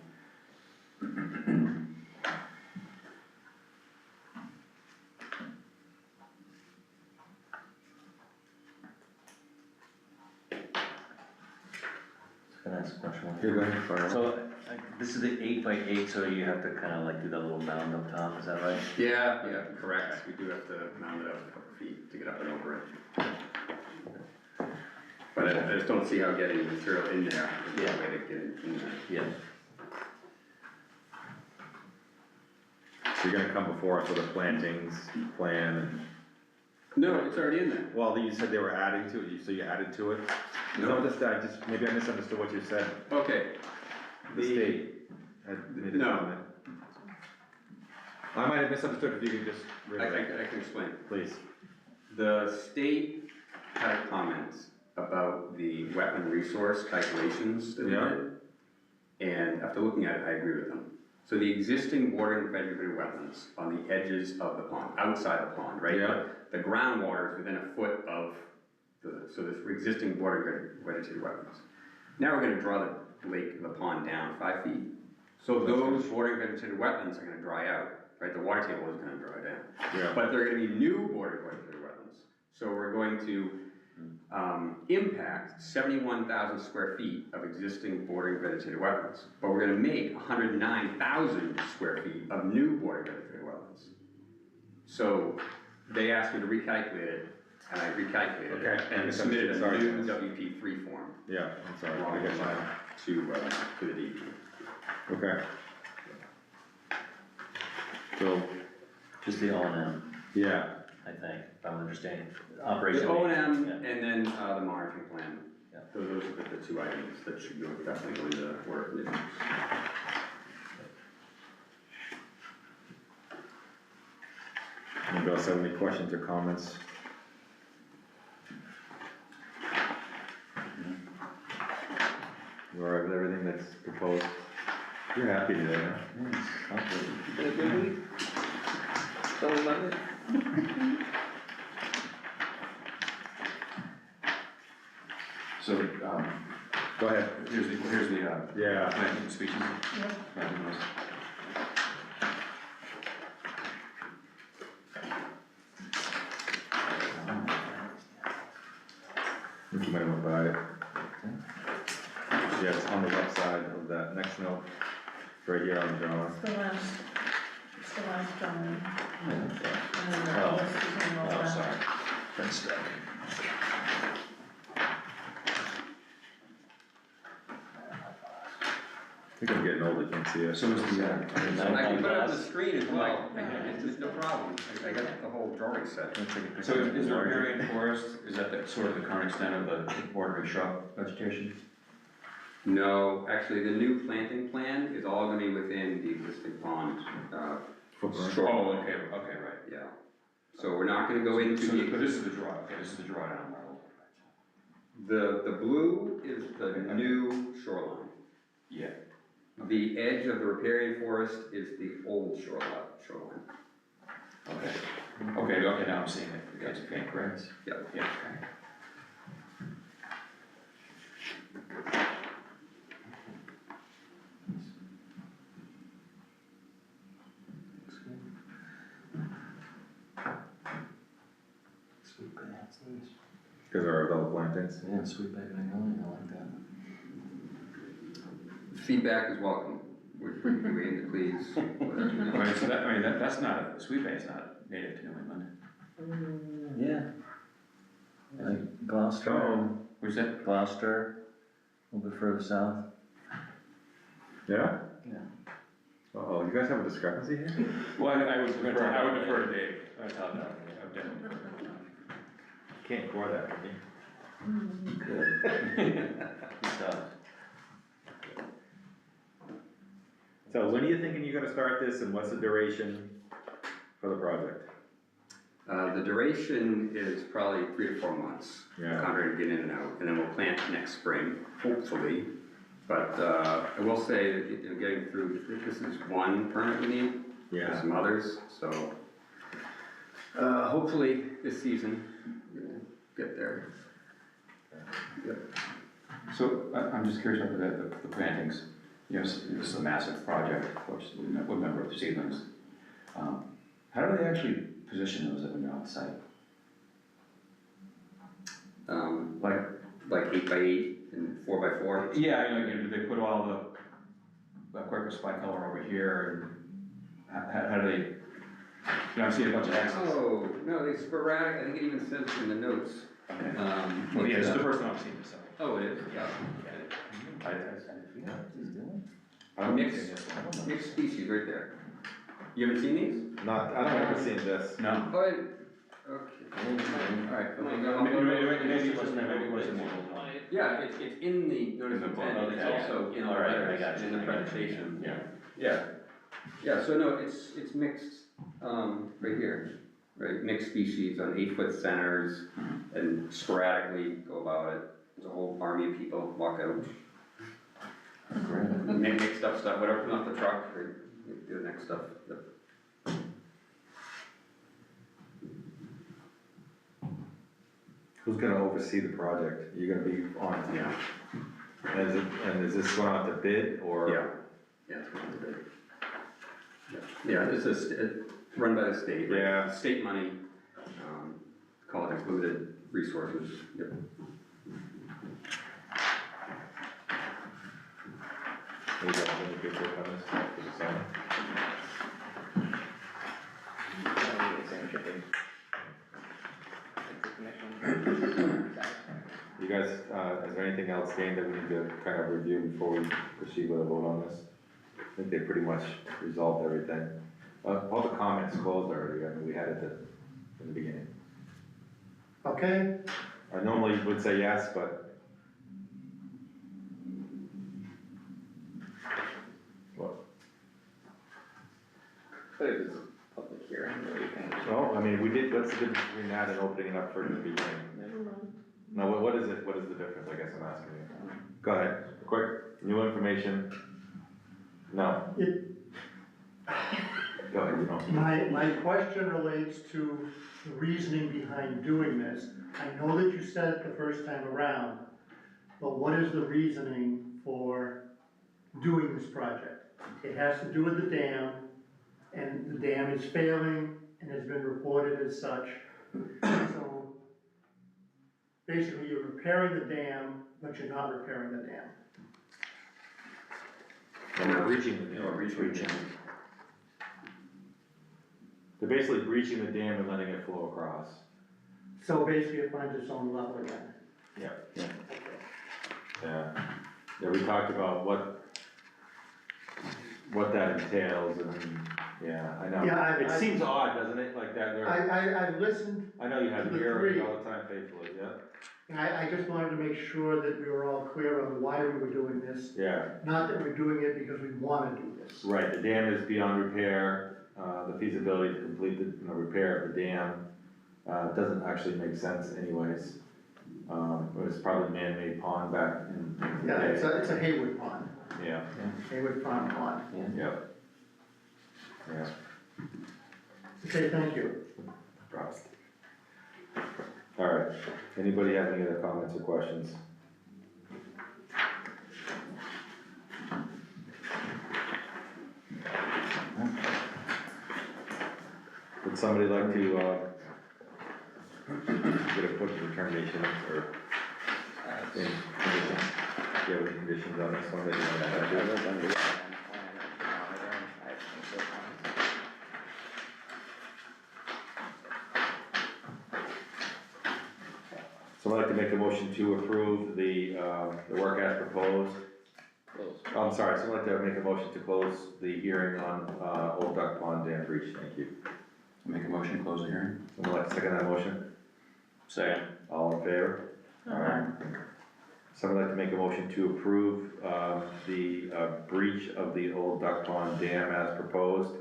Can I ask a question? Here, go ahead, fire. So, this is the 8x8, so you have to kinda like do that little mound up top, is that right? Yeah, correct. We do have to mount it up a couple feet to get up and over it. But I just don't see how getting the material in there is the way to get it in there. Yeah. So you're gonna come before us with a plantings plan and, No, it's already in there. well, you said they were adding to it, so you added to it? No, maybe I misunderstood what you said. Okay. The state had made a No. comment. I might have misunderstood, if you could just read I it, can explain. please. The state had comments about the wetland resource calculations that we Yeah. did. And after looking at it, I agree with them. So the existing bordering vegetated wetlands on the edges of the pond, outside the pond, right? Yeah. The groundwater is within a foot of so this existing bordering vegetated wetlands. Now we're gonna draw the pond down 5 feet. So those bordering vegetated wetlands are gonna dry out, right? The water table is gonna dry down. Yeah. But there are gonna be new bordering vegetated wetlands. So we're going to impact 71,000 square feet of existing bordering vegetated wetlands. But we're gonna make 109,000 square feet of new bordering vegetated wetlands. So they asked me to recalculate it, and I recalculated it, Okay. and submitted a Sorry. new WP3 form Yeah, I'm sorry, I along guess the line to the DEP. okay. So, Just the O&M, yeah, I think, if I'm understanding, The operationally. O&M Yeah. and then the monitoring plan. Yeah. Those are the 2 items that should go definitely go into the work conditions. anybody else have any questions or comments? You all right with everything that's proposed? You're happy today, huh? Been a good week. Tell me about it. So, Go ahead. here's the Yeah. planting species. Planting list. I think you might have went by it. Yeah, it's on the left side of that next note, right here on the drawing. It's the last drawing. And then the Oh. list is on the Oh, left. sorry, that's stuck. I think I'm getting old, I can't see it. So is the, I can put it on the screen as well, Yeah. it's no problem, I got the whole drawing set. so is the riparian forest, is that the, sort of the current extent of the bordering shrub vegetation? No, actually, the new planting plan is all gonna be within the existing pond, Footprint. shoreline. Oh, okay, right. Yeah, so we're not gonna go into So, the. but this is the draw, okay, this is the drawdown model. The blue is the new shoreline. Yeah. The edge of the riparian forest is the old shoreline. Okay, now I'm seeing it, it's okay, correct? Yep. Yeah, okay. Sweet back, that's nice. Cause our adult plantings. Yeah, sweet back magnolia, I like that. Feedback is welcome, we aim to please, whatever, you know. Right, so that, I mean, that's not, sweet bay is not native to New England. Yeah. Like Gloucester, Oh, Where's that? Gloucester, a little bit further south. yeah? Yeah. Uh-oh, you guys have a discrepancy here? Well, I would defer to Dave. I would definitely. Can't ignore that, can you? Good stuff. So when are you thinking you're gonna start this and what's the duration for the project? The duration is probably 3 to 4 months. Yeah. Contractor to get in and out, and then we'll plant next spring, hopefully. But, I will say that getting through, this is one permit we need. There's some others, so, hopefully this season, we're gonna get there. Yep. So, I'm just curious about the plantings. You know, this is a massive project, of course, with a number of seedlings. How do they actually position those when they're on site? Like 8 by 8 and 4 by 4. Yeah, you know, do they put all the quercus bicolor over here, and how do they, you know, I'm seeing a bunch of X's. Oh, no, they sporadic, I think it even says in the notes. Okay. Well, yeah, it's the first time I've seen this, so. Oh, it is, yeah. I don't think Mixed, it's this one. mixed species right there. You haven't seen these? Not, I don't ever seen this. No. Oh, okay. Alright, Maybe it wasn't more. yeah, it's in the notice of intent, and it's Okay. also in the All right, I letters, got you. in the presentation. Yeah. Yeah, yeah, so no, it's mixed, right here, right, mixed species on 8-foot centers, and sporadically go about it. There's a whole army of people walk out, mixed up stuff, whatever comes off the truck, or do the next stuff. Yep. Who's gonna oversee the project? You're gonna be on? Yeah. And is this going out to bid or? Yeah, it's going to bid. Yeah, it's run by the state. Right? Yeah. State money, call it included resources, yep. You got any good work on this for the summer? You guys, is there anything else, Dane, that we need to kind of review before we proceed with a vote on this? I think they pretty much resolved everything. All the comments closed already, I mean, we had it in the beginning. Okay, I normally would say yes, but. What? But it was a public hearing, where you can. Well, I mean, we did, what's the difference between that and opening it up for the beginning? Never mind. No, what is it, what is the difference, I guess I'm asking you? Go ahead, quick, new information. No. Go ahead, you know. My question relates to the reasoning behind doing this. I know that you said it the first time around, but what is the reasoning for doing this project? It has to do with the dam, and the dam is failing and has been reported as such. So basically, you're repairing the dam, but you're not repairing the dam. And they're breaching the dam. Breaching. They're basically breaching the dam and letting it flow across. So basically, it finds its own level again. Yeah, we talked about what, what that entails and, yeah, I know. Yeah, It seems odd, doesn't it, like that, I listened, I know you have to the the ear three. all the time faithfully, yeah, and I just wanted to make sure that we were all clear on why we were doing this. yeah. Not that we're doing it because we wanna do this. Right, the dam is beyond repair, the feasibility to complete the, repair of the dam, doesn't actually make sense anyways. It was probably man-made pond back in the Yeah, day. it's a Haywood pond, Yeah, Haywood Farm pond. yeah. Yeah, Okay, thank you. props. All right, anybody have any other comments or questions? Would somebody like to, get a quick determination or any conditions? Do you have any conditions on this one that you want to add to it? So I'd like to make a motion to approve the work as proposed. I'm sorry, so I'd like to make a motion to close the hearing on, Old Duck Pond Dam Breach, thank you. Make a motion to close the hearing? Someone like to second that motion? Second. All in favor? Alright. Someone like to make a motion to approve, the, breach of the Old Duck Pond Dam as proposed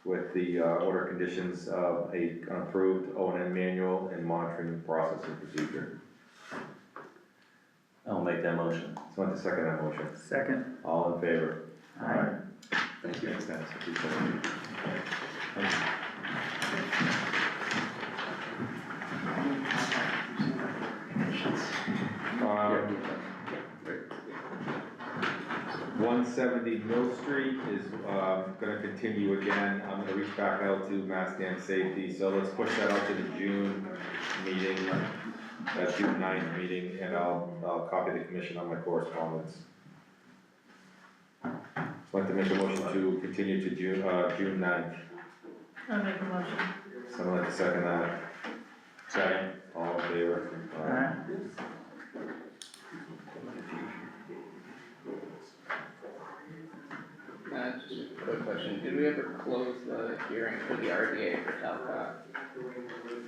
with the, order conditions of an approved O&M manual and monitoring process and procedure. I'll make that motion. Someone to second that motion? Second. All in favor? Aye. Thank you. Thanks, Dennis. Appreciate it. Um, 170 Mill Street is, gonna continue again. I'm gonna reach back out to Mass Dam Safety, so let's push that out to the June meeting, June 9th meeting, and I'll copy the commission on my correspondence. I'd like to make a motion to continue to June 9th. I'll make a motion. Someone like to second that? Second. All in favor? Aye. Just a quick question, did we ever close the hearing for the RDA for Talcott?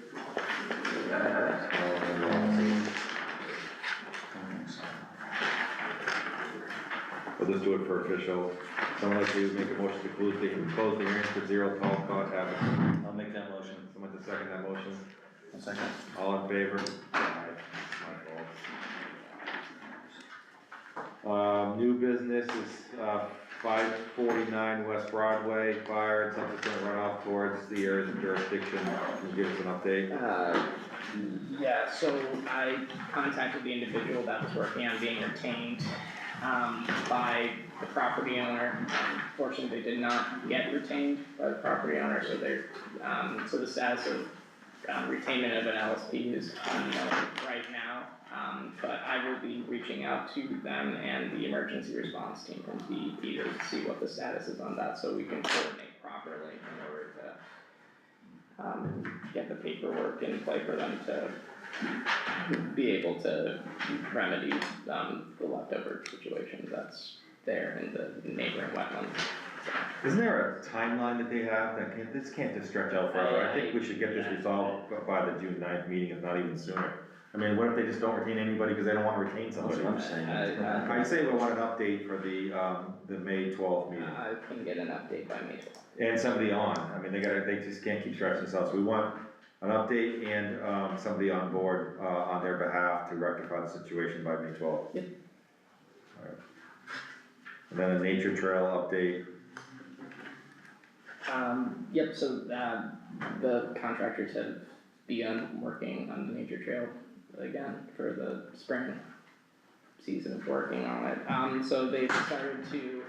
We'll just do it for official. Someone like to make a motion to close the hearing for 0 Talcott Avenue. I'll make that motion. Someone to second that motion? Second. All in favor? Aye. My fault. New business is, 549 West Broadway, fire and subsequent runoff towards the areas of jurisdiction. Can you give us an update? Yeah, so I contacted the individual that was working on being retained, by the property owner. Fortunately, they did not get retained by the property owner, so they're, so the status of, retainment of an LSP is unknown right now. But I will be reaching out to them and the emergency response team from DEP to see what the status is on that, so we can coordinate properly in order to get the paperwork in play for them to be able to remedy, the leftover situation that's there in the neighboring wetlands. Isn't there a timeline that they have this can't just stretch out forever? I think we should get this resolved by the June 9th meeting, if not even sooner. I mean, what if they just don't retain anybody because they don't want to retain somebody? That's what I'm saying. I'd say we want an update for the May 12th meeting. I can get an update by May 12th. And somebody on, I mean, they just can't keep stretching themselves. We want an update and, somebody on board, on their behalf to rectify the situation by May 12th. Yep. Alright. And then a nature trail update. Yep, so, the contractors have begun working on the nature trail again for the spring season of working on it. So they've started to,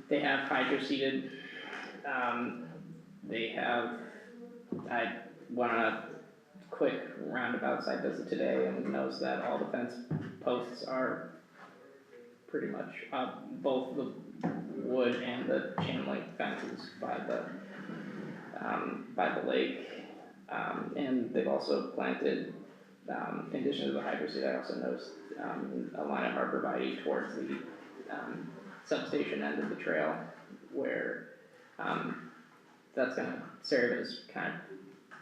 they have hydro seeded, they have, I went on a quick roundabout site visit today and noticed that all the fence posts are pretty much up, both the wood and the chain link fences by the lake. And they've also planted, in addition to the hydro seed, I also noticed, a line of arborvitae towards the, substation end of the trail where, that's gonna serve as kind of,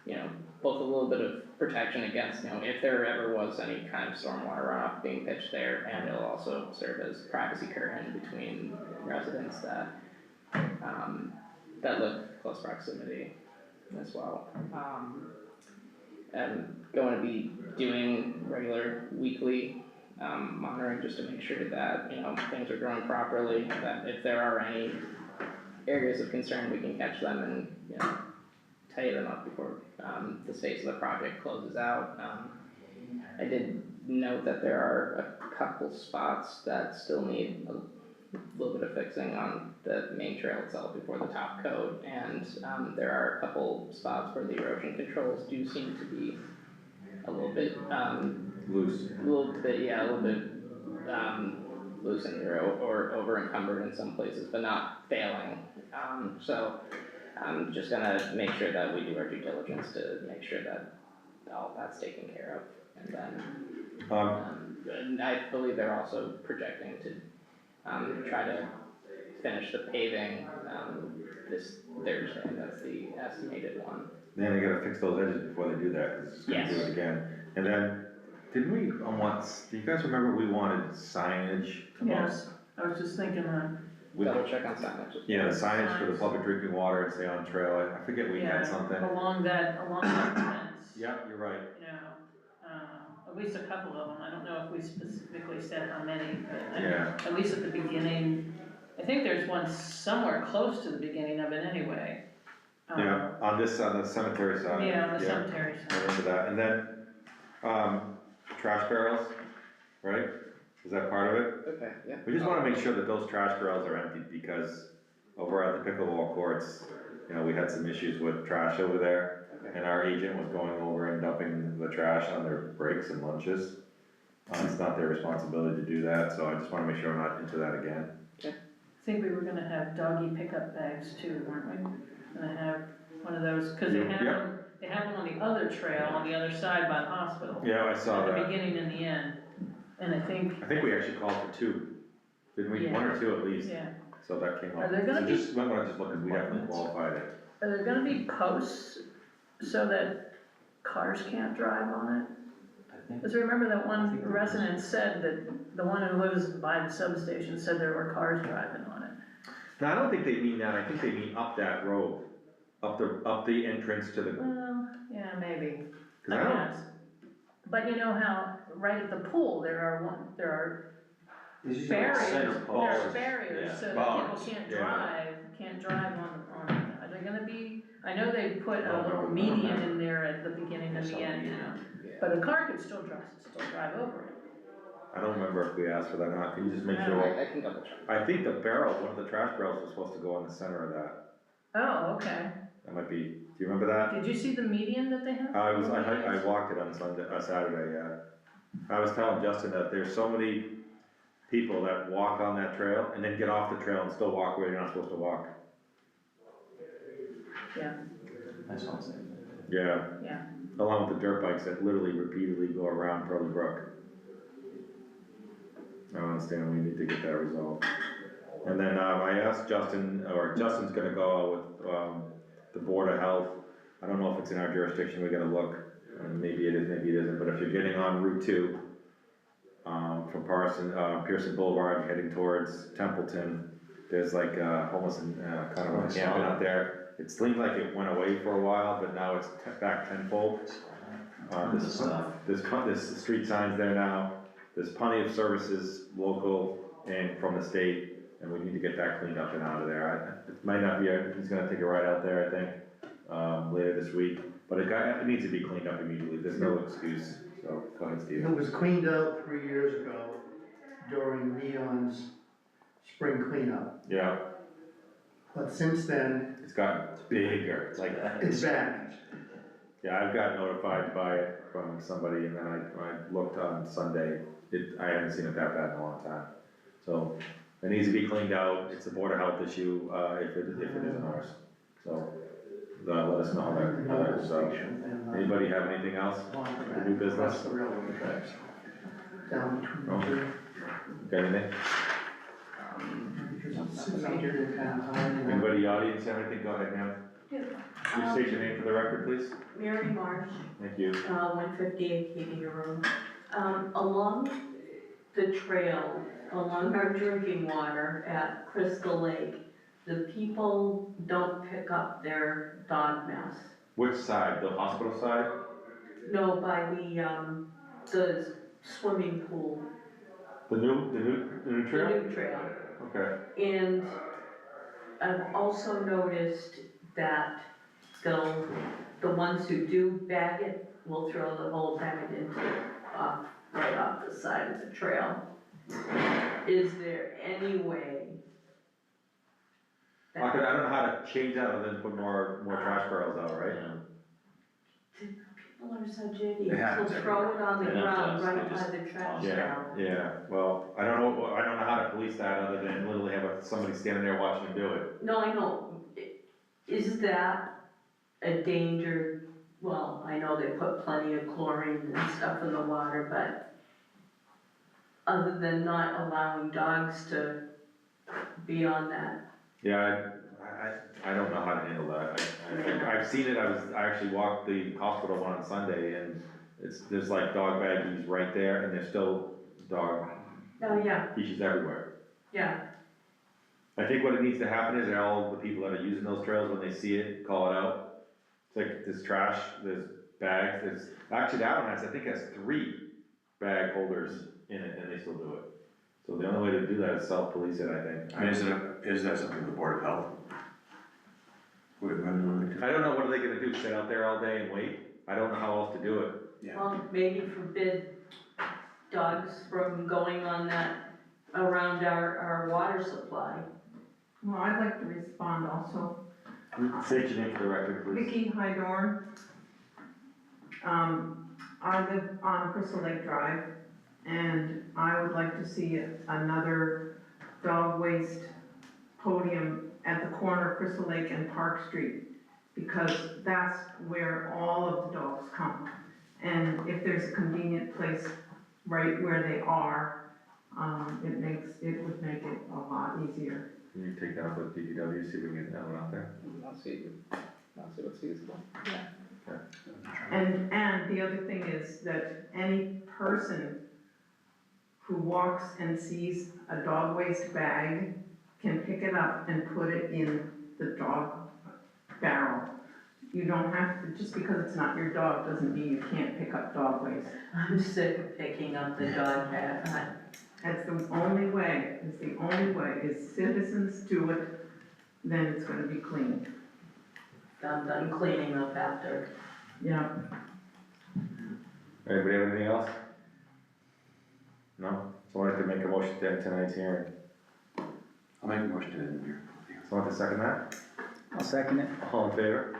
you know, both a little bit of protection against, you know, if there ever was any kind of stormwater runoff being pitched there, and it'll also serve as privacy curtain between residents that, that live close proximity as well. And going to be doing regular weekly, monitoring just to make sure that, you know, things are growing properly, that if there are any areas of concern, we can catch them and, you know, tie them up before, the phase of the project closes out. I did note that there are a couple spots that still need a little bit of fixing on the main trail itself before the top coat, and, there are a couple spots where the erosion controls do seem to be a little bit, Loose. a little bit, loose and or over encumbered in some places, but not failing. So I'm just gonna make sure that we do our due diligence to make sure that all that's taken care of. And then, and I believe they're also projecting to, try to finish the paving, this Thursday, that's the estimated one. Then they gotta fix those edges before they do that, cause it's gonna do Yes. it again. And then, did we, do you guys remember we wanted signage? Yes, I was just thinking that. We- Double check on signage. Yeah, the signage for the public drinking water and stay on trail, I forget we had something. Along that fence. Yeah, you're right. You know, at least a couple of them, I don't know if we specifically said how many, but Yeah. at least at the beginning. I think there's one somewhere close to the beginning of it anyway. Yeah, on the cemetery side. Yeah, on the cemetery I side. remember that, and then, trash barrels, right? Is that part of it? Okay, yeah. We just wanna make sure that those trash barrels are emptied, because over at the pickleball courts, you know, we had some issues with trash over there. Okay. And our agent was going over and dumping the trash on their breaks and lunches. It's not their responsibility to do that, so I just wanna make sure we're not into that again. I think we were gonna have doggy pickup bags too, weren't we? Gonna have one of those, cause they have Yeah. them, they have them on the other trail, on the other side by the hospital. Yeah, I saw At the that. beginning and the end, and I think, We actually called for two, didn't we? One or two at least, yeah, so that came up. Are there gonna So be- just, might wanna just look, cause we haven't qualified it. are there gonna be posts so that cars can't drive on it? Cause remember that one resident said that the one who lives by the substation said there were cars driving on it. No, I don't think they mean that, I think they mean up that road, up the entrance to the, Well, yeah, maybe, cause I I don't, guess. But you know how, right at the pool, there are This is barriers, center there are poles, barriers, yeah. so that Bollards, people yeah. can't drive on, are they gonna be, I know they put I don't a little remember. median in there at the beginning and the end now. Yeah. But a car could still drive over it. I don't remember if we asked for that or not, can you just make No. sure? I can double check. I think the barrel, one of the trash barrels was supposed to go in the center of that, Oh, okay. that might be, do you remember that? Did you see the median that they have? I walked it on Saturday, yeah. I was telling Justin that there's so many people that walk on that trail and then get off the trail and still walk where you're not supposed to walk. Yeah, That's what I'm saying. Yeah. yeah. Along with the dirt bikes that literally repeatedly go around Pearly Brook. I don't understand, we need to get that resolved. And then, I asked Justin, or Justin's gonna go with, the Board of Health. I don't know if it's in our jurisdiction, we gotta look, maybe it is, maybe it isn't, but if you're getting on Route 2, from Pearson Boulevard heading towards Templeton, there's like, homeless and, kind of a camping out there. It seemed like it went away for a while, but now it's back tenfold. There's street signs there now, there's plenty of services, local and from the state, and we need to get that cleaned up and out of there. It might not be, he's gonna take it right out there, I think, later this week, but it needs to be cleaned up immediately, there's no excuse, so, go ahead, Steve. It was cleaned up 3 years ago during Neon's spring cleanup, Yeah, but since then, it's gotten bigger, it's like, it's back. yeah, I've got notified by it from somebody, and then I looked on Sunday, I haven't seen it that bad in a long time. So, it needs to be cleaned out, it's a Board of Health issue, if it isn't ours, so, let us know that, so. Anybody have anything else, new business? The railroad tracks. Down between the two. Got anything? nothing major. Anybody in the audience have anything? Go ahead, ma'am. Please state your name for the record, please. Mary Marsh, Thank you. 158 Katie Road. Along the trail, along our drinking water at Crystal Lake, the people don't pick up their dog mess. Which side? The hospital side? No, by the swimming pool, The new the trail? new trail. Okay. And I've also noticed that the ones who do bag it will throw the whole bag into, right off the side of the trail. Is there any way? I don't know how to change that other than put more trash barrels out, right? People are so jaded, It happens they'll throw it on the They don't ground just- they right by just the trash Yeah, barrel. yeah, well, I don't know how to police that other than literally have somebody standing there watching them do it. No, I know, is that a danger? Well, I know they put plenty of chlorine and stuff in the water, but other than not allowing dogs to be on that. Yeah, I don't know how to handle that. I've seen it, I actually walked the hospital one on Sunday and there's like dog baggies right there and there's still dog Oh, yeah, leashes everywhere. yeah, I think what it needs to happen is that all the people that are using those trails, when they see it, call it out. It's like, there's trash, there's bags, actually that one has, I think has 3 bag holders in it and they still do it. So the only way to do that is self-police it, I think. Is that something with the Board of Health? I don't know, what are they gonna do, sit out there all day and wait? I don't know how else to do it. Yeah. well, maybe forbid dogs from going on that, around our water supply. Well, I'd like to respond also. State your name for the record, please. Vicky Hydorn. I live on Crystal Lake Drive, and I would like to see another dog waste podium at the corner of Crystal Lake and Park Street, because that's where all of the dogs come. And if there's a convenient place right where they are, it would make it a lot easier. Can you take that up with DPW, see if we can get that one out there? I'll see what's feasible. And the other thing is that any person who walks and sees a dog waste bag can pick it up and put it in the dog barrel. You don't have to, just because it's not your dog doesn't mean you can't pick up dog waste. I'm sick of picking up the dog bag. That's the only way, is citizens do it, then it's gonna be clean. I'm done cleaning up after. Yeah. Anybody have anything else? No? Someone like to make a motion to end tonight's hearing? I'll make a motion to end here. Someone to second that? I'll second it. All in favor?